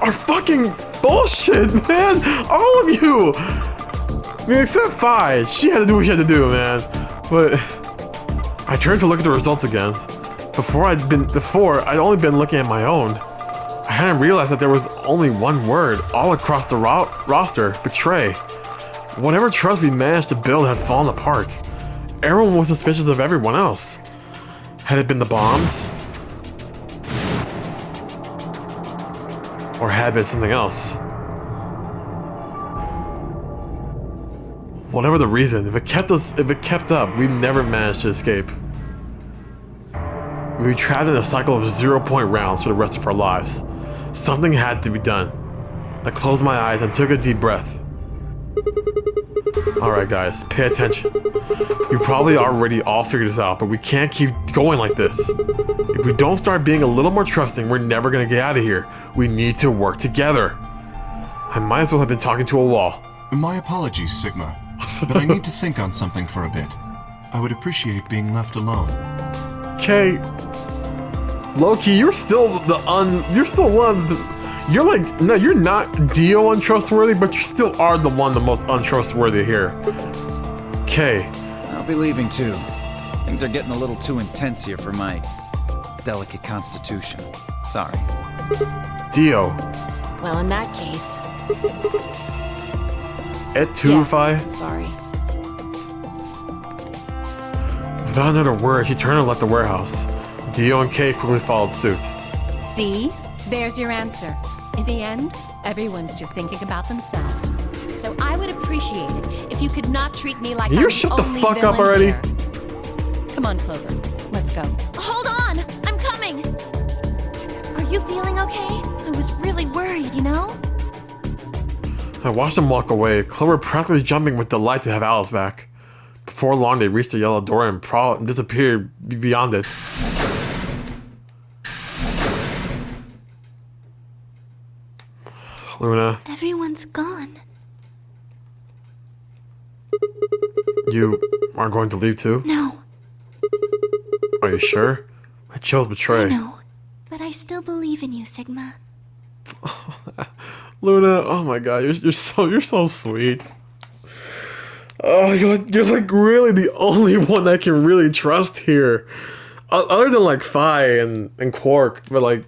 Speaker 1: are fucking bullshit, man! All of you! I mean, except Fi. She had to do what she had to do, man. But I turned to look at the results again. Before I'd only been looking at my own. I hadn't realized that there was only one word all across the roster: betray. Whatever trust we managed to build had fallen apart. Everyone was suspicious of everyone else. Had it been the bombs? Or had it been something else? Whatever the reason, if it kept up, we'd never managed to escape. We'd be trapped in a cycle of 0-point rounds for the rest of our lives. Something had to be done. I closed my eyes and took a deep breath. Alright guys, pay attention. You probably already all figured this out, but we can't keep going like this. If we don't start being a little more trusting, we're never gonna get out of here. We need to work together. I might as well have been talking to a wall.
Speaker 7: My apologies, Sigma, but I need to think on something for a bit. I would appreciate being left alone.
Speaker 1: Okay, Loki, you're still one of the, you're like, no, you're not Dio untrustworthy, but you still are the most untrustworthy here. Okay.
Speaker 8: I'll be leaving too. Things are getting a little too intense here for my delicate constitution. Sorry.
Speaker 1: Dio.
Speaker 6: Well, in that case...
Speaker 1: Etufai?
Speaker 6: Yeah, sorry.
Speaker 1: Without another word, he turned and left the warehouse. Dio and Kay quickly followed suit.
Speaker 9: See? There's your answer. In the end, everyone's just thinking about themselves. So I would appreciate it if you could not treat me like
Speaker 1: Can you shut the fuck up already?
Speaker 9: Here. Come on, Clover. Let's go.
Speaker 5: Hold on! I'm coming! Are you feeling okay? I was really worried, you know?
Speaker 1: I watched them walk away, Clover practically jumping with delight to have Alice back. Before long, they reached the yellow door and disappeared beyond it. Luna.
Speaker 5: Everyone's gone.
Speaker 1: You aren't going to leave too?
Speaker 5: No.
Speaker 1: Are you sure? I chose betray.
Speaker 5: I know, but I still believe in you, Sigma.
Speaker 1: Luna, oh my god, you're so sweet. Oh, you're like really the only one I can really trust here, other than like Fi and Quark, but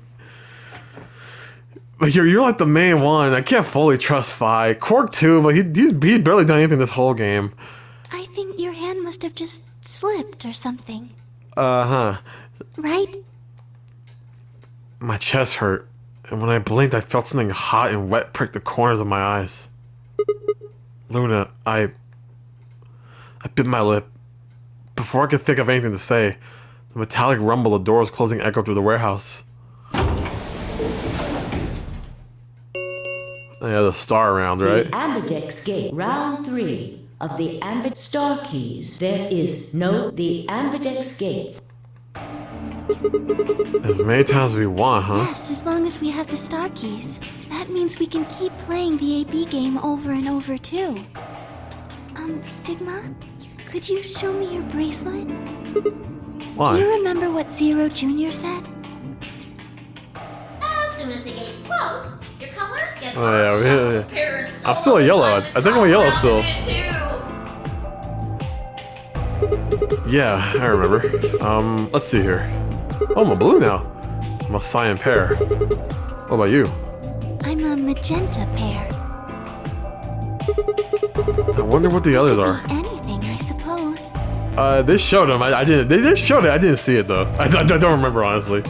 Speaker 1: you're like the main one. I can't fully trust Fi. Quark too, but he's barely done anything this whole game.
Speaker 5: I think your hand must have just slipped or something.
Speaker 1: Uh-huh.
Speaker 5: Right?
Speaker 1: My chest hurt, and when I blinked, I felt something hot and wet prick the corners of my eyes. Luna, I bit my lip. Before I could think of anything to say, the metallic rumble of doors closing echoed through the warehouse. Yeah, the star round, right?
Speaker 2: The Ambidex Gate, round 3 of the Ambidex Star Keys. There is no the Ambidex Gates.
Speaker 1: As many times as we want, huh?
Speaker 5: Yes, as long as we have the star keys. That means we can keep playing the AB game over and over too. Sigma? Could you show me your bracelet?
Speaker 1: Why?
Speaker 5: Do you remember what Zero Jr. said?
Speaker 10: As soon as the gates close, your colors get
Speaker 1: Oh yeah. I'm still a yellow. I think I'm a yellow still. Yeah, I remember. Let's see here. Oh, I'm a blue now. I'm a cyan pear. What about you?
Speaker 5: I'm a magenta pear.
Speaker 1: I wonder what the others are.
Speaker 5: Anything, I suppose.
Speaker 1: They showed them. I didn't. They just showed it. I didn't see it though. I don't remember honestly.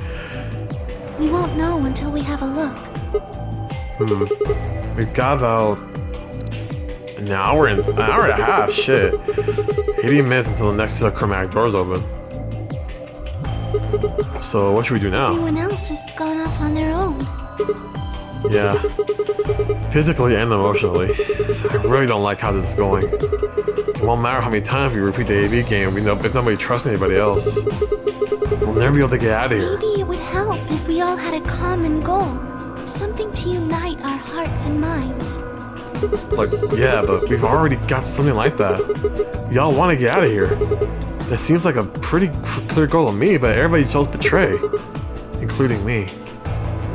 Speaker 5: We won't know until we have a look.
Speaker 1: We've got about an hour and a half. Shit. 80 minutes until the next set of chromatic doors open. So what should we do now?
Speaker 5: Everyone else has gone off on their own.
Speaker 1: Yeah. Physically and emotionally. I really don't like how this is going. It won't matter how many times we repeat the AV game if nobody trusts anybody else. We'll never be able to get out of here.
Speaker 5: Maybe it would help if we all had a common goal. Something to unite our hearts and minds.
Speaker 1: Like, yeah, but we've already got something like that. Y'all want to get out of here. That seems like a pretty clear goal to me, but everybody chose betray. Including me.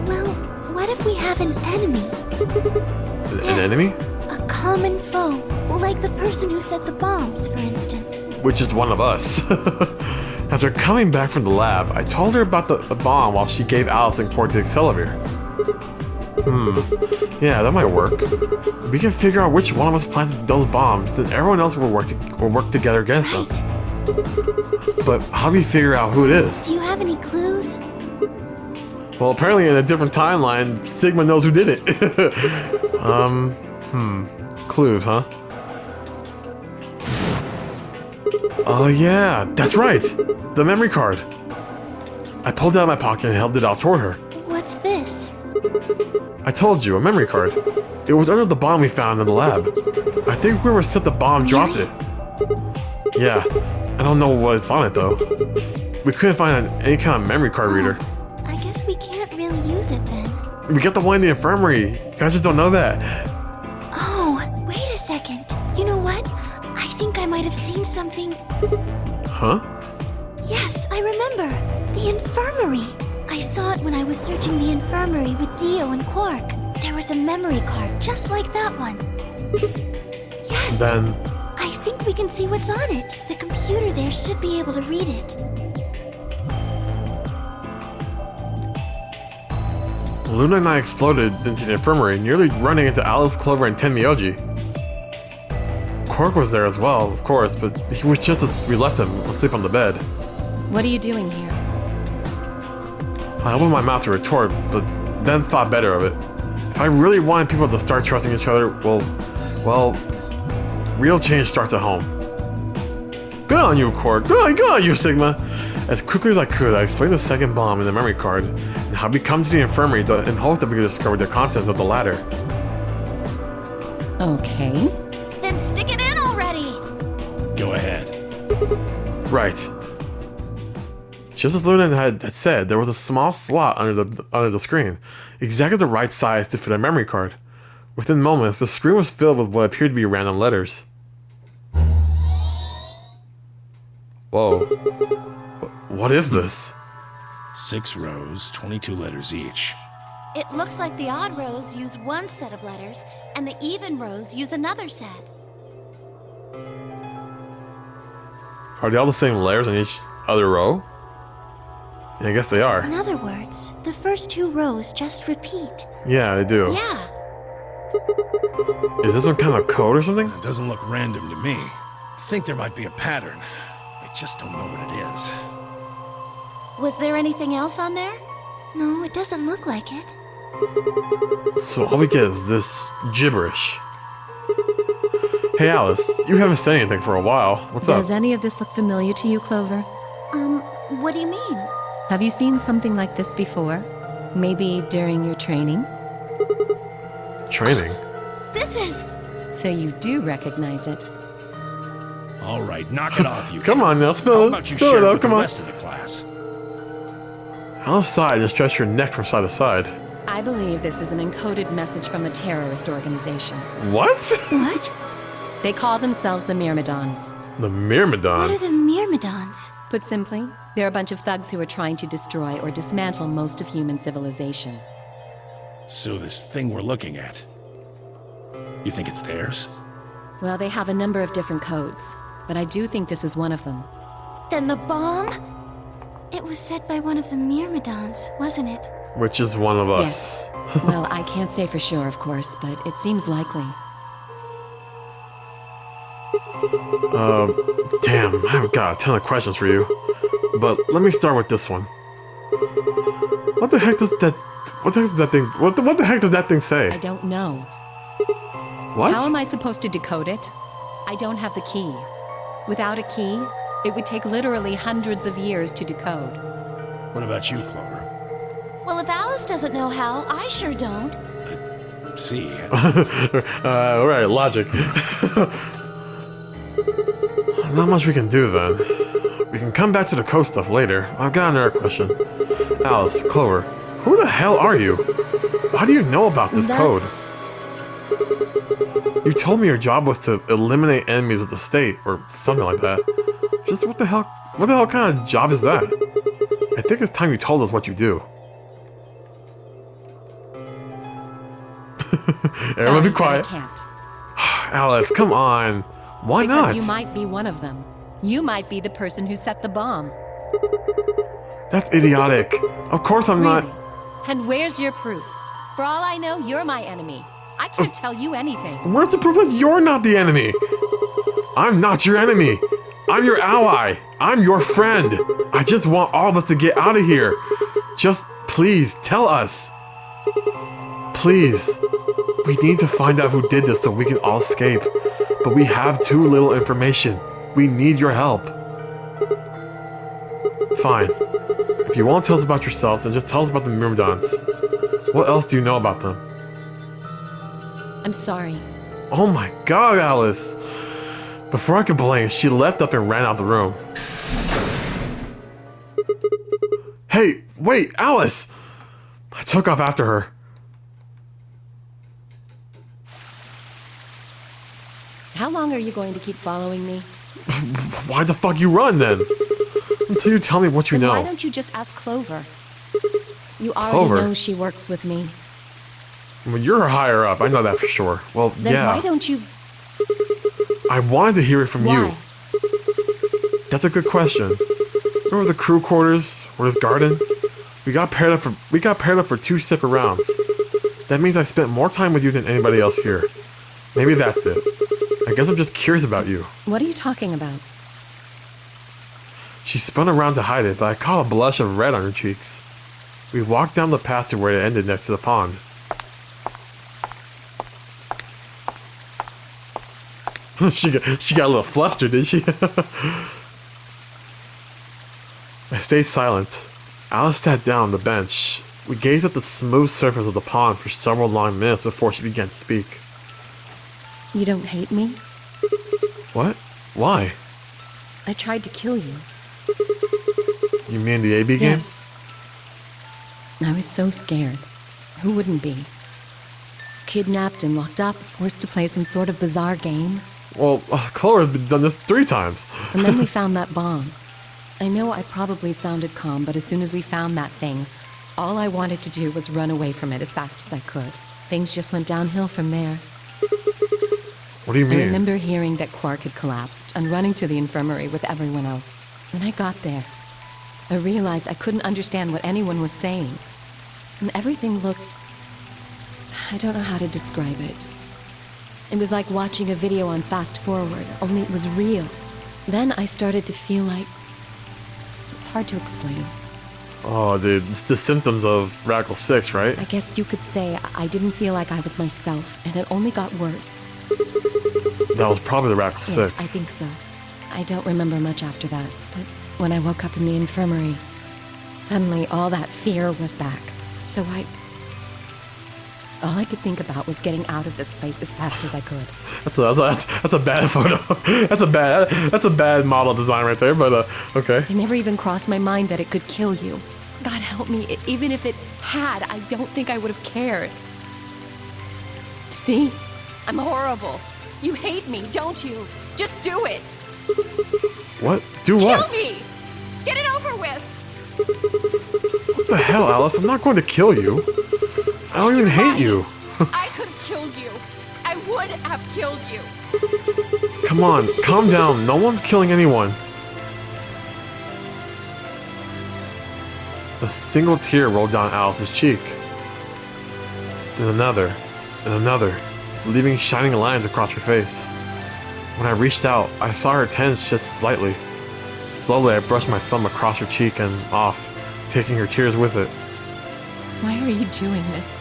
Speaker 5: Well, what if we have an enemy?
Speaker 1: An enemy?
Speaker 5: A common foe, like the person who set the bombs, for instance.
Speaker 1: Which is one of us. After coming back from the lab, I told her about the bomb while she gave Alice and Quark the accelerator. Yeah, that might work. We can figure out which one of us planted those bombs, then everyone else will work together against them. But how do we figure out who it is?
Speaker 5: Do you have any clues?
Speaker 1: Well, apparently in a different timeline, Sigma knows who did it. Clues, huh? Oh yeah, that's right! The memory card! I pulled it out of my pocket and held it out toward her.
Speaker 5: What's this?
Speaker 1: I told you, a memory card. It was under the bomb we found in the lab. I think whoever set the bomb dropped it. Yeah, I don't know what's on it though. We couldn't find any kind of memory card reader.
Speaker 5: I guess we can't really use it then.
Speaker 1: We got the one in the infirmary. You guys just don't know that.
Speaker 5: Oh, wait a second. You know what? I think I might have seen something.
Speaker 1: Huh?
Speaker 5: Yes, I remember. The infirmary. I saw it when I was searching the infirmary with Theo and Quark. There was a memory card just like that one. Yes.
Speaker 1: Then
Speaker 5: I think we can see what's on it. The computer there should be able to read it.
Speaker 1: Luna and I exploded into the infirmary, nearly running into Alice, Clover, and Tenmyoji. Quark was there as well, of course, but he was just as we left him, asleep on the bed.
Speaker 9: What are you doing here?
Speaker 1: I opened my mouth to retort, but then thought better of it. If I really wanted people to start trusting each other, well, real change starts at home. Good on you, Quark. Good on you, Sigma. As quickly as I could, I explained the second bomb in the memory card, and how we come to the infirmary in hopes that we could discover the contents of the ladder.
Speaker 9: Okay.
Speaker 6: Then stick it in already!
Speaker 3: Go ahead.
Speaker 1: Right. Just as Luna had said, there was a small slot under the screen, exactly the right size to fit a memory card. Within moments, the screen was filled with what appeared to be random letters. Whoa. What is this?
Speaker 3: 6 rows, 22 letters each.
Speaker 10: It looks like the odd rows use one set of letters, and the even rows use another set.
Speaker 1: Are they all the same letters on each other row? Yeah, I guess they are.
Speaker 5: In other words, the first two rows just repeat.
Speaker 1: Yeah, they do.
Speaker 10: Yeah.
Speaker 1: Is this some kind of code or something?
Speaker 3: It doesn't look random to me. I think there might be a pattern. I just don't know what it is.
Speaker 10: Was there anything else on there?
Speaker 5: No, it doesn't look like it.
Speaker 1: So all we get is this gibberish. Hey Alice, you haven't said anything for a while. What's up?
Speaker 9: Does any of this look familiar to you, Clover?
Speaker 10: What do you mean?
Speaker 9: Have you seen something like this before? Maybe during your training?
Speaker 1: Training?
Speaker 10: This is...
Speaker 9: So you do recognize it.
Speaker 3: All right, knock it off, you.
Speaker 1: Come on now,
Speaker 3: How
Speaker 1: spill
Speaker 3: about you
Speaker 1: it
Speaker 3: share it
Speaker 1: out,
Speaker 3: with the
Speaker 1: come on.
Speaker 3: rest of the class?
Speaker 1: Alice sighed and stretched her neck from side to side.
Speaker 9: I believe this is an encoded message from a terrorist organization.
Speaker 1: What?
Speaker 5: What?
Speaker 9: They call themselves the Myrmidons.
Speaker 1: The
Speaker 5: What are
Speaker 1: Myrmidons?
Speaker 5: the Myrmidons?
Speaker 9: Put simply, they're a bunch of thugs who are trying to destroy or dismantle most of human civilization.
Speaker 3: So this thing we're looking at, you think it's theirs?
Speaker 9: Well, they have a number of different codes, but I do think this is one of them.
Speaker 5: Then the bomb? It was set by one of the Myrmidons, wasn't it?
Speaker 1: Which is one of us.
Speaker 9: Yes. Well, I can't say for sure, of course, but it seems likely.
Speaker 1: Damn, I've got a ton of questions for you. But let me start with this one. What the heck does that... What the heck does that thing... What the heck does that thing say?
Speaker 9: I don't know.
Speaker 1: What?
Speaker 9: How am I supposed to decode it? I don't have the key. Without a key, it would take literally hundreds of years to decode.
Speaker 3: What about you, Clover?
Speaker 10: Well, if Alice doesn't know how, I sure don't.
Speaker 3: See,
Speaker 1: Alright, logic. Not much we can do then. We can come back to the code stuff later. I've got another question. Alice, Clover, who the hell are you? How do you know about this code? You told me your job was to eliminate enemies of the state, or something like that. Just what the hell kind of job is that? I think it's time you told us what you do. Everyone be quiet.
Speaker 9: I can't.
Speaker 1: Alice, come on. Why not?
Speaker 9: Because you might be one of them. You might be the person who set the bomb.
Speaker 1: That's idiotic. Of course I'm
Speaker 9: Really?
Speaker 1: not.
Speaker 9: And where's your proof? For all I know, you're my enemy. I can't tell you anything.
Speaker 1: Where's the proof that you're not the enemy? I'm not your enemy. I'm your ally. I'm your friend. I just want all of us to get out of here. Just please tell us. Please. We need to find out who did this so we can all escape. But we have too little information. We need your help. Fine. If you won't tell us about yourself, then just tell us about the Myrmidons. What else do you know about them?
Speaker 9: I'm sorry.
Speaker 1: Oh my god, Alice! Before I could blink, she leapt up and ran out the room. Hey, wait, Alice! I took off after her.
Speaker 9: How long are you going to keep following me?
Speaker 1: Why the fuck you run then? Until you tell me what you
Speaker 9: Then
Speaker 1: know.
Speaker 9: why don't you just ask Clover? You already
Speaker 1: Clover?
Speaker 9: know she works with me.
Speaker 1: Well, you're higher up, I know that for sure. Well,
Speaker 9: Then
Speaker 1: yeah.
Speaker 9: why don't you...
Speaker 1: I wanted to hear it from
Speaker 9: Why?
Speaker 1: you. That's a good question. Remember the crew quarters or this garden? We got paired up for 2 separate rounds. That means I spent more time with you than anybody else here. Maybe that's it. I guess I'm just curious about you.
Speaker 9: What are you talking about?
Speaker 1: She spun around to hide it, but I caught a blush of red on her cheeks. We walked down the path to where it ended next to the pond. She got a little flustered, didn't she? I stayed silent. Alice sat down on the bench. We gazed at the smooth surface of the pond for several long minutes before she began to speak.
Speaker 9: You don't hate me?
Speaker 1: What? Why?
Speaker 9: I tried to kill you.
Speaker 1: You mean the AB game?
Speaker 9: Yes. I was so scared. Who wouldn't be? Kidnapped and locked up, forced to play some sort of bizarre game.
Speaker 1: Well, Chloe's done this 3 times.
Speaker 9: And then we found that bomb. I know I probably sounded calm, but as soon as we found that thing, all I wanted to do was run away from it as fast as I could. Things just went downhill from there.
Speaker 1: What do you mean?
Speaker 9: I remember hearing that Quark had collapsed and running to the infirmary with everyone else. When I got there, I realized I couldn't understand what anyone was saying. And everything looked... I don't know how to describe it. It was like watching a video on fast forward, only it was real. Then I started to feel like... It's hard to explain.
Speaker 1: Oh, dude, it's the symptoms of Radical 6, right?
Speaker 9: I guess you could say I didn't feel like I was myself, and it only got worse.
Speaker 1: That was probably the Radical 6.
Speaker 9: Yes, I think so. I don't remember much after that, but when I woke up in the infirmary, suddenly all that fear was back. So all I could think about was getting out of this place as fast as I could.
Speaker 1: That's a bad photo. That's a bad model design right there, but okay.
Speaker 9: It never even crossed my mind that it could kill you. God help me, even if it had, I don't think I would have cared. See? I'm horrible. You hate me, don't you? Just do it!
Speaker 1: What? Do what?
Speaker 9: Kill me! Get it over with!
Speaker 1: What the hell, Alice? I'm not going to kill you. I don't even hate you.
Speaker 9: I could have killed you. I would have killed you.
Speaker 1: Come on, calm down. No one's killing anyone. A single tear rolled down Alice's cheek. Then another, and another, leaving shining lines across her face. When I reached out, I saw her tense just slightly. Slowly, I brushed my thumb across her cheek and off, taking her tears with it.
Speaker 9: Why are you doing this?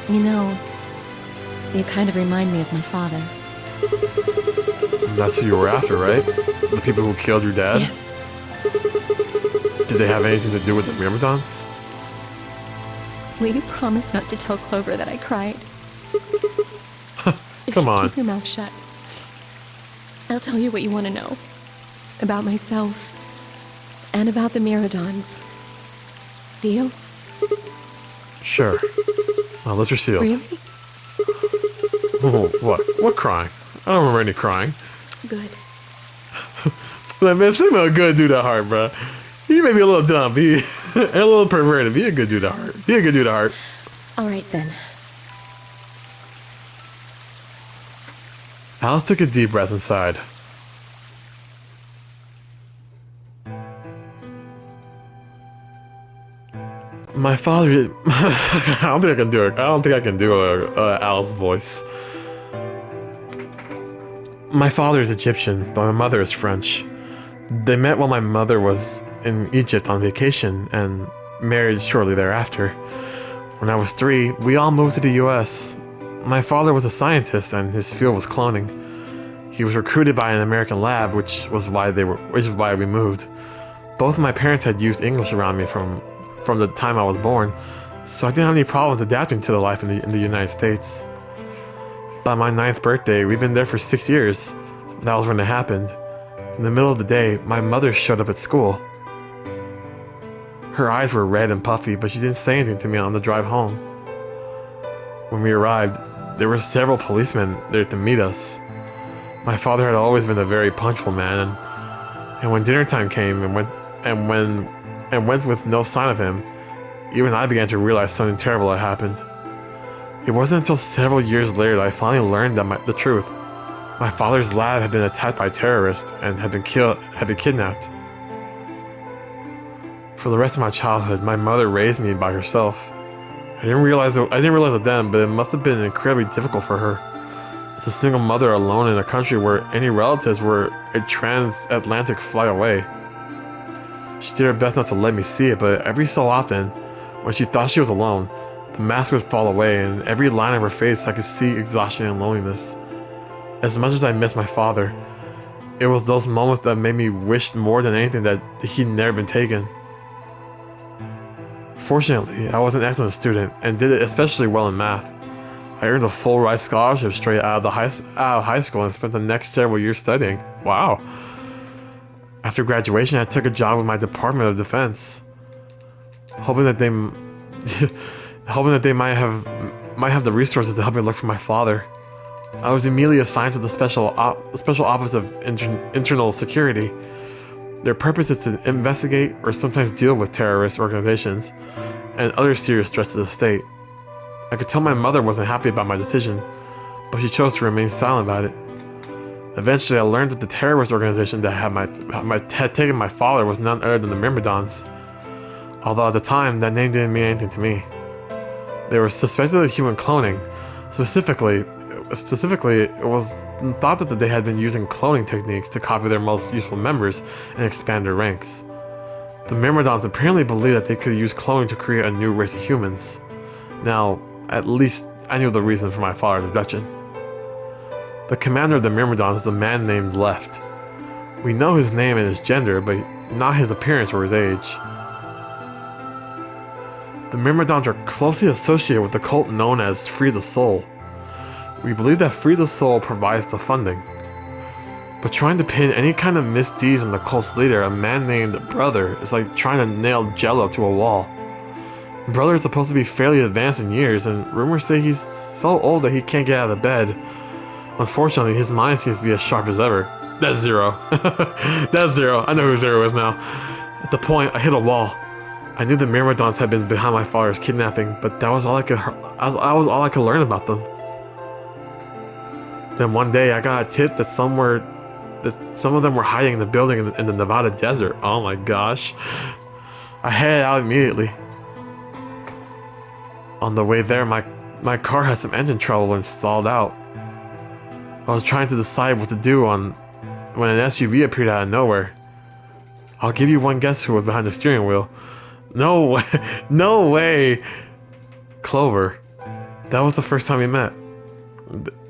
Speaker 9: You know, you kind of remind me of my father.
Speaker 1: That's who you were after, right? The people who killed your dad?
Speaker 9: Yes.
Speaker 1: Did they have anything to do with the Myrmidons?
Speaker 9: Will you promise not to tell Clover that I cried?
Speaker 1: Come on.
Speaker 9: Keep your mouth shut. I'll tell you what you want to know. About myself. And about the Myrmidons. Deal?
Speaker 1: Sure. Well, let's proceed.
Speaker 9: Really?
Speaker 1: Oh, what? What crying? I don't remember any crying.
Speaker 9: Good.
Speaker 1: Man, Sigma a good dude at heart, bro. He may be a little dumb, and a little perverted. Be a good dude at heart. Be a good dude at heart.
Speaker 9: Alright then.
Speaker 1: Alice took a deep breath and sighed. My father... I don't think I can do it. I don't think I can do a Alice voice. My father is Egyptian, but my mother is French. They met while my mother was in Egypt on vacation and married shortly thereafter. When I was 3, we all moved to the US. My father was a scientist and his field was cloning. He was recruited by an American lab, which is why we moved. Both of my parents had used English around me from the time I was born, so I didn't have any problems adapting to the life in the United States. By my 9th birthday, we've been there for 6 years. That was when it happened. In the middle of the day, my mother showed up at school. Her eyes were red and puffy, but she didn't say anything to me on the drive home. When we arrived, there were several policemen there to meet us. My father had always been a very punctual man, and when dinner time came and went with no sign of him, even I began to realize something terrible had happened. It wasn't until several years later that I finally learned the truth. My father's lab had been attacked by terrorists and had been kidnapped. For the rest of my childhood, my mother raised me by herself. I didn't realize it then, but it must have been incredibly difficult for her. As a single mother alone in a country where any relatives were a transatlantic flight away. She did her best not to let me see it, but every so often, when she thought she was alone, the mask would fall away, and every line of her face I could see exhaustion and loneliness. As much as I missed my father, it was those moments that made me wish more than anything that he'd never been taken. Fortunately, I was an excellent student and did it especially well in math. I earned a full ride scholarship straight out of high school and spent the next several years studying. Wow. After graduation, I took a job with my Department of Defense, hoping that they might have the resources to help me look for my father. I was immediately assigned to the Special Office of Internal Security. Their purpose is to investigate or sometimes deal with terrorist organizations and other serious threats to the state. I could tell my mother wasn't happy about my decision, but she chose to remain silent about it. Eventually, I learned that the terrorist organization that had taken my father was none other than the Myrmidons. Although at the time, that name didn't mean anything to me. They were suspected of human cloning. Specifically, it was thought that they had been using cloning techniques to copy their most useful members and expand their ranks. The Myrmidons apparently believed that they could use cloning to create a new race of humans. Now, at least I knew the reason for my father's abduction. The commander of the Myrmidons is a man named Left. We know his name and his gender, but not his appearance or his age. The Myrmidons are closely associated with the cult known as Free the Soul. We believe that Free the Soul provides the funding. But trying to pin any kind of misdeeds on the cult's leader, a man named Brother, is like trying to nail Jello to a wall. Brother is supposed to be fairly advanced in years, and rumors say he's so old that he can't get out of bed. Unfortunately, his mind seems to be as sharp as ever. That's Zero. That's Zero. I know who Zero is now. At the point, I hit a wall. I knew the Myrmidons had been behind my father's kidnapping, but that was all I could learn about them. Then one day, I got a tip that some of them were hiding in the building in the Nevada desert. Oh my gosh. I headed out immediately. On the way there, my car had some engine trouble and stalled out. I was trying to decide what to do when an SUV appeared out of nowhere. I'll give you one guess who was behind the steering wheel. No way. No way. Clover. That was the first time we met.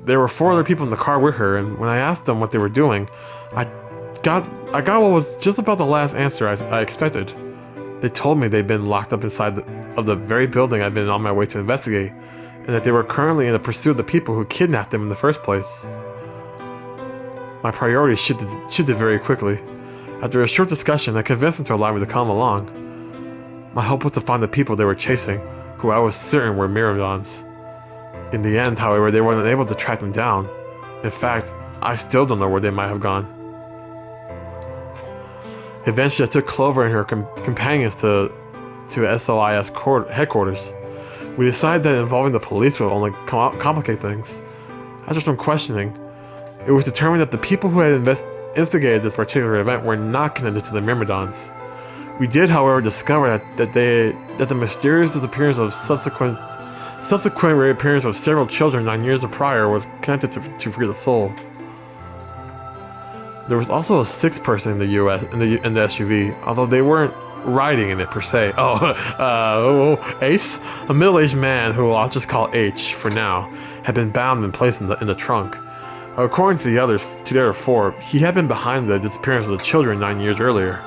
Speaker 1: There were 4 other people in the car with her, and when I asked them what they were doing, I got what was just about the last answer I expected. They told me they'd been locked up inside of the very building I'd been on my way to investigate, and that they were currently in the pursuit of the people who kidnapped them in the first place. My priorities shifted very quickly. After a short discussion, I convinced them to allow me to come along. My hope was to find the people they were chasing, who I was certain were Myrmidons. In the end, however, they weren't able to track them down. In fact, I still don't know where they might have gone. Eventually, I took Clover and her companions to SOIS headquarters. We decided that involving the police would only complicate things. After some questioning, it was determined that the people who had instigated this particular event were not connected to the Myrmidons. We did, however, discover that the mysterious disappearance of subsequent reappearance of several children 9 years prior was connected to Free the Soul. There was also a sixth person in the SUV, although they weren't riding in it per se. Ace, a middle-aged man who I'll just call H for now, had been bound and placed in the trunk. According to the other four, he had been behind the disappearance of the children 9 years earlier.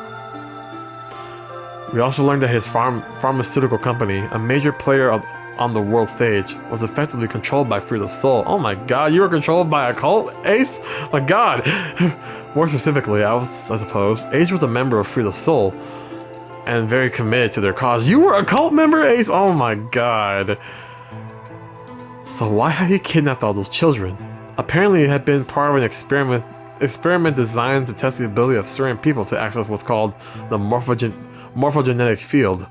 Speaker 1: We also learned that his pharmaceutical company, a major player on the world stage, was effectively controlled by Free the Soul. Oh my god, you were controlled by a cult, Ace? My god! More specifically, I suppose, Ace was a member of Free the Soul, and very committed to their cause. You were a cult member, Ace? Oh my god. So why had he kidnapped all those children? Apparently it had been part of an experiment designed to test the ability of certain people to access what's called the morphogenetic field.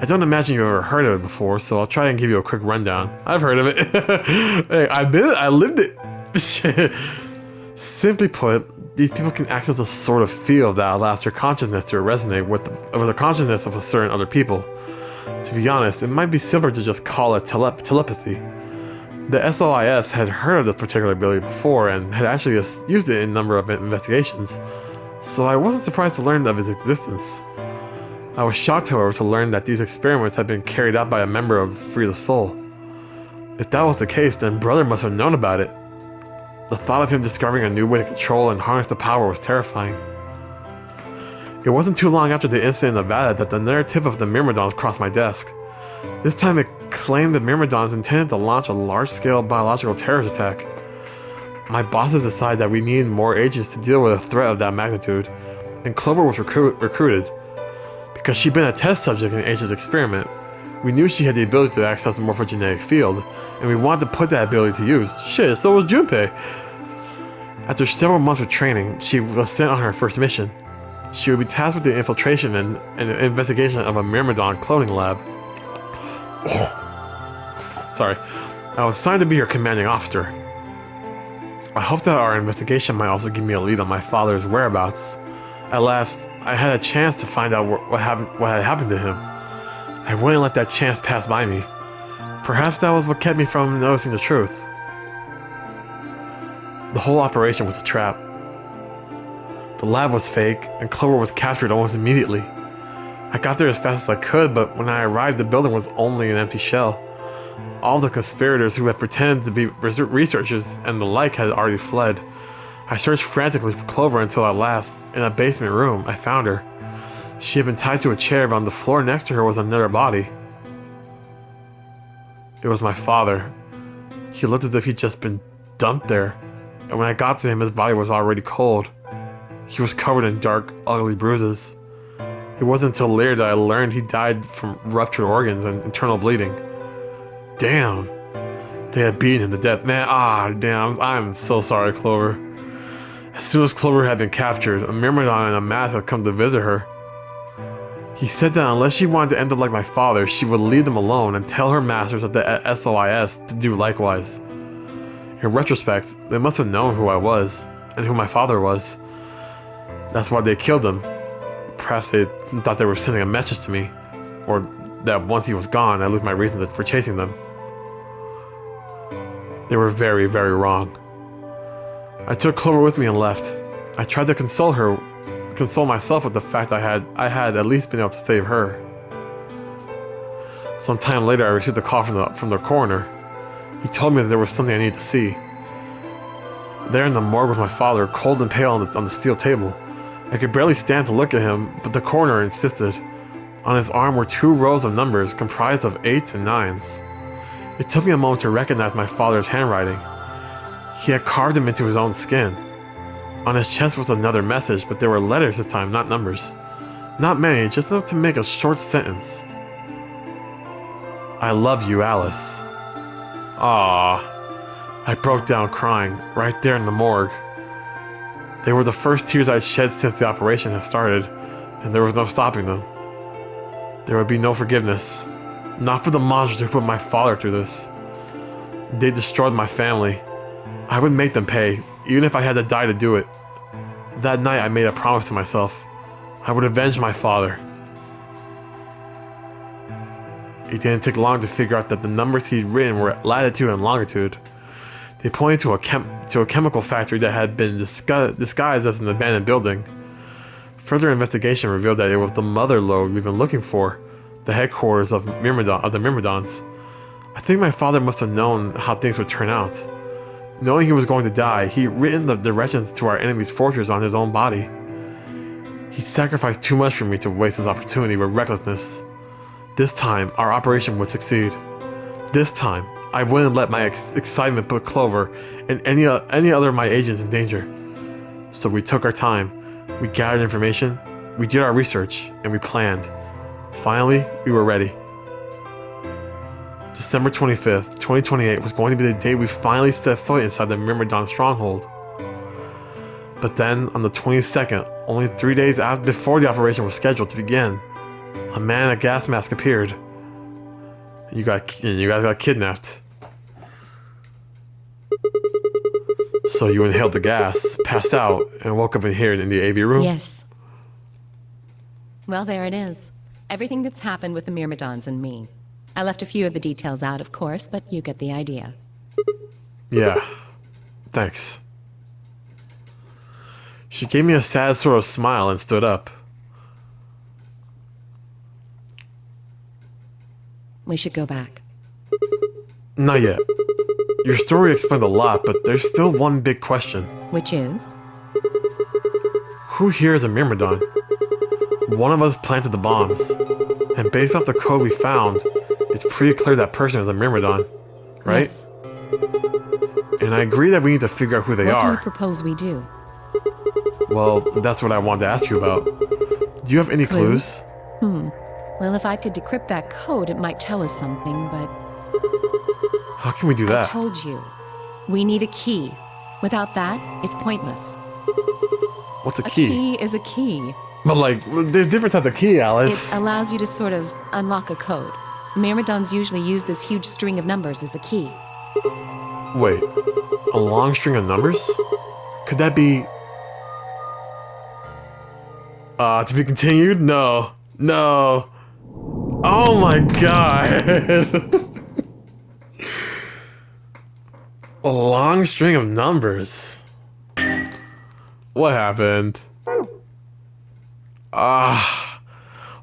Speaker 1: I don't imagine you've ever heard of it before, so I'll try and give you a quick rundown. I've heard of it. Hey, I lived it. Simply put, these people can access a sort of field that allows their consciousness to resonate with the consciousness of a certain other people. To be honest, it might be simpler to just call it telepathy. The SOIS had heard of this particular ability before and had actually used it in a number of investigations, so I wasn't surprised to learn of its existence. I was shocked, however, to learn that these experiments had been carried out by a member of Free the Soul. If that was the case, then Brother must have known about it. The thought of him discovering a new way to control and harness the power was terrifying. It wasn't too long after the incident in Nevada that the narrative of the Myrmidons crossed my desk. This time it claimed the Myrmidons intended to launch a large-scale biological terrorist attack. My bosses decided that we needed more agents to deal with a threat of that magnitude, and Clover was recruited. Because she'd been a test subject in H's experiment, we knew she had the ability to access the morphogenetic field, and we wanted to put that ability to use. Shit, so was Junpei! After several months of training, she was sent on her first mission. She would be tasked with the infiltration and investigation of a Myrmidon cloning lab. Sorry. I was assigned to be her commanding officer. I hoped that our investigation might also give me a lead on my father's whereabouts. At last, I had a chance to find out what had happened to him. I wouldn't let that chance pass by me. Perhaps that was what kept me from noticing the truth. The whole operation was a trap. The lab was fake, and Clover was captured almost immediately. I got there as fast as I could, but when I arrived, the building was only an empty shell. All the conspirators who had pretended to be researchers and the like had already fled. I searched frantically for Clover until at last, in a basement room, I found her. She had been tied to a chair, but on the floor next to her was another body. It was my father. He looked as if he'd just been dumped there, and when I got to him, his body was already cold. He was covered in dark, ugly bruises. It wasn't until later that I learned he died from ruptured organs and internal bleeding. Damn. They had beaten him to death. Man, damn, I'm so sorry, Clover. As soon as Clover had been captured, a Myrmidon in a mask had come to visit her. He said that unless she wanted to end up like my father, she would leave them alone and tell her masters at the SOIS to do likewise. In retrospect, they must have known who I was, and who my father was. That's why they killed him. Perhaps they thought they were sending a message to me, or that once he was gone, I'd lose my reason for chasing them. They were very, very wrong. I took Clover with me and left. I tried to console myself with the fact I had at least been able to save her. Some time later, I received a call from the coroner. He told me that there was something I needed to see. There in the morgue was my father, cold and pale on the steel table. I could barely stand to look at him, but the coroner insisted. On his arm were 2 rows of numbers comprised of 8s and 9s. It took me a moment to recognize my father's handwriting. He had carved them into his own skin. On his chest was another message, but there were letters this time, not numbers. Not many, just enough to make a short sentence. I love you, Alice. Ah, I broke down crying, right there in the morgue. They were the first tears I'd shed since the operation had started, and there was no stopping them. There would be no forgiveness. Not for the monsters who put my father through this. They destroyed my family. I would make them pay, even if I had to die to do it. That night I made a promise to myself. I would avenge my father. It didn't take long to figure out that the numbers he'd written were latitude and longitude. They pointed to a chemical factory that had been disguised as an abandoned building. Further investigation revealed that it was the mother lode we've been looking for, the headquarters of the Myrmidons. I think my father must have known how things would turn out. Knowing he was going to die, he'd written the directions to our enemy's fortress on his own body. He'd sacrificed too much for me to waste his opportunity with recklessness. This time, our operation would succeed. This time, I wouldn't let my excitement put Clover and any other of my agents in danger. So we took our time, we gathered information, we did our research, and we planned. Finally, we were ready. December 25th, 2028 was going to be the day we finally set foot inside the Myrmidon stronghold. But then, on the 22nd, only 3 days before the operation was scheduled to begin, a man in a gas mask appeared. You guys got kidnapped. So you inhaled the gas, passed out, and woke up in here in the AV room?
Speaker 9: Yes. Well, there it is. Everything that's happened with the Myrmidons and me. I left a few of the details out, of course, but you get the idea.
Speaker 1: Yeah. Thanks. She gave me a sad sort of smile and stood up.
Speaker 9: We should go back.
Speaker 1: Not yet. Your story explained a lot, but there's still one big question.
Speaker 9: Which is?
Speaker 1: Who here is a Myrmidon? One of us planted the bombs, and based off the code we found, it's pretty clear that person is a Myrmidon, right?
Speaker 9: Yes.
Speaker 1: And I agree that we need to figure out who they are.
Speaker 9: What do you propose we do?
Speaker 1: Well, that's what I wanted to ask you about. Do you have any clues?
Speaker 9: Well, if I could decrypt that code, it might tell us something, but...
Speaker 1: How can we do that?
Speaker 9: I told you. We need a key. Without that, it's pointless.
Speaker 1: What's a key?
Speaker 9: A key is a key.
Speaker 1: But like, there's different types of key, Alice.
Speaker 9: It allows you to sort of unlock a code. Myrmidons usually use this huge string of numbers as a key.
Speaker 1: Wait, a long string of numbers? Could that be... to be continued? No. No. Oh my god. A long string of numbers. What happened?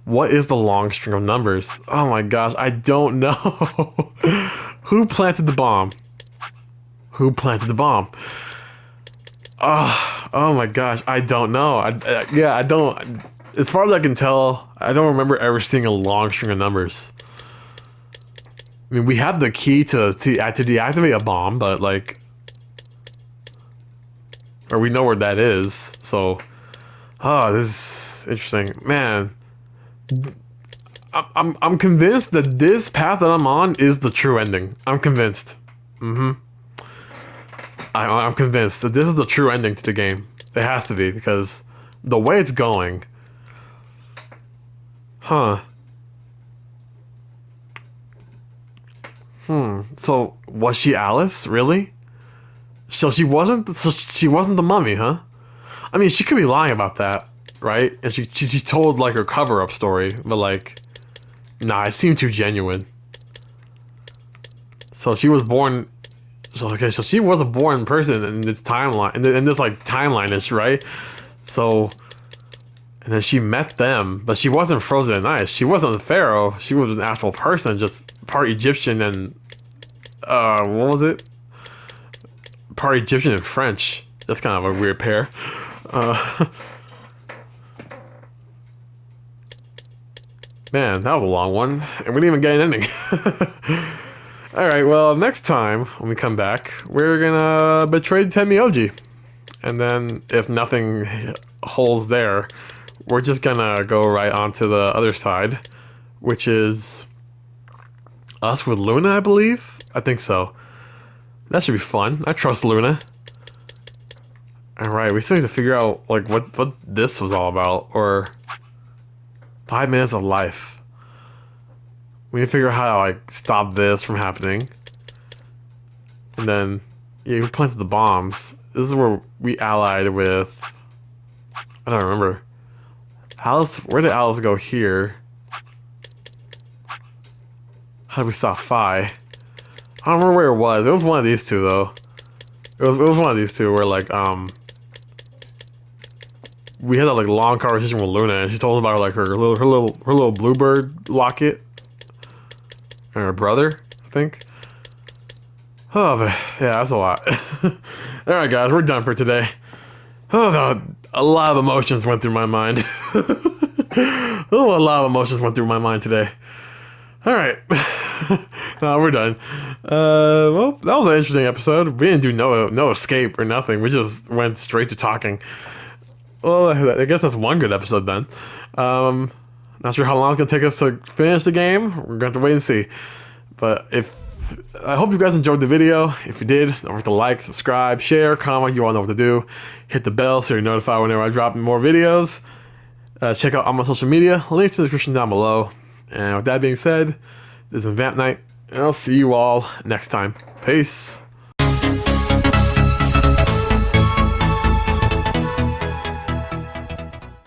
Speaker 1: What is the long string of numbers? Oh my gosh, I don't know. Who planted the bomb? Who planted the bomb? Oh my gosh, I don't know. I don't. As far as I can tell, I don't remember ever seeing a long string of numbers. I mean, we have the key to deactivate a bomb, but like, or we know where that is. So, this is interesting, man. I'm convinced that this path that I'm on is the true ending. I'm convinced. I'm convinced that this is the true ending to the game. It has to be, because the way it's going. So was she Alice, really? So she wasn't the mummy, huh? I mean, she could be lying about that, right? And she told like her cover-up story, but like, nah, it seemed too genuine. So she was born. So okay, so she was a born person in this timeline, in this like timeline-ish, right? So, and then she met them, but she wasn't frozen in ice. She wasn't a pharaoh. She was an actual person, just part Egyptian and what was it? Part Egyptian and French. That's kind of a weird pair. Man, that was a long one, and we didn't even get an ending. Alright, well, next time when we come back, we're gonna betray Tenmyoji. And then, if nothing holds there, we're just gonna go right onto the other side, which is us with Luna, I believe? I think so. That should be fun. I trust Luna. Alright, we still need to figure out, like, what this was all about, or 5 minutes of life. We need to figure out how to, like, stop this from happening. And then, yeah, we planted the bombs. This is where we allied with... I don't remember. Alice, where did Alice go here? How did we stop Phi? I don't remember where it was. It was one of these two, though. It was one of these two where, like, we had that, like, long conversation with Luna, and she told us about, like, her little bluebird locket. And her brother, I think. Oh, but, yeah, that's a lot. Alright, guys, we're done for today. Oh, no, a lot of emotions went through my mind. A lot of emotions went through my mind today. Alright. No, we're done. Well, that was an interesting episode. We didn't do no escape or nothing. We just went straight to talking. Well, I guess that's one good episode then. Not sure how long it's going to take us to finish the game. We're going to have to wait and see. But I hope you guys enjoyed the video. If you did, don't forget to like, subscribe, share, comment. You all know what to do. Hit the bell so you're notified whenever I drop more videos. Check out all my social media. Links in the description down below. And with that being said, this is Vamp Knight, and I'll see you all next time. Peace.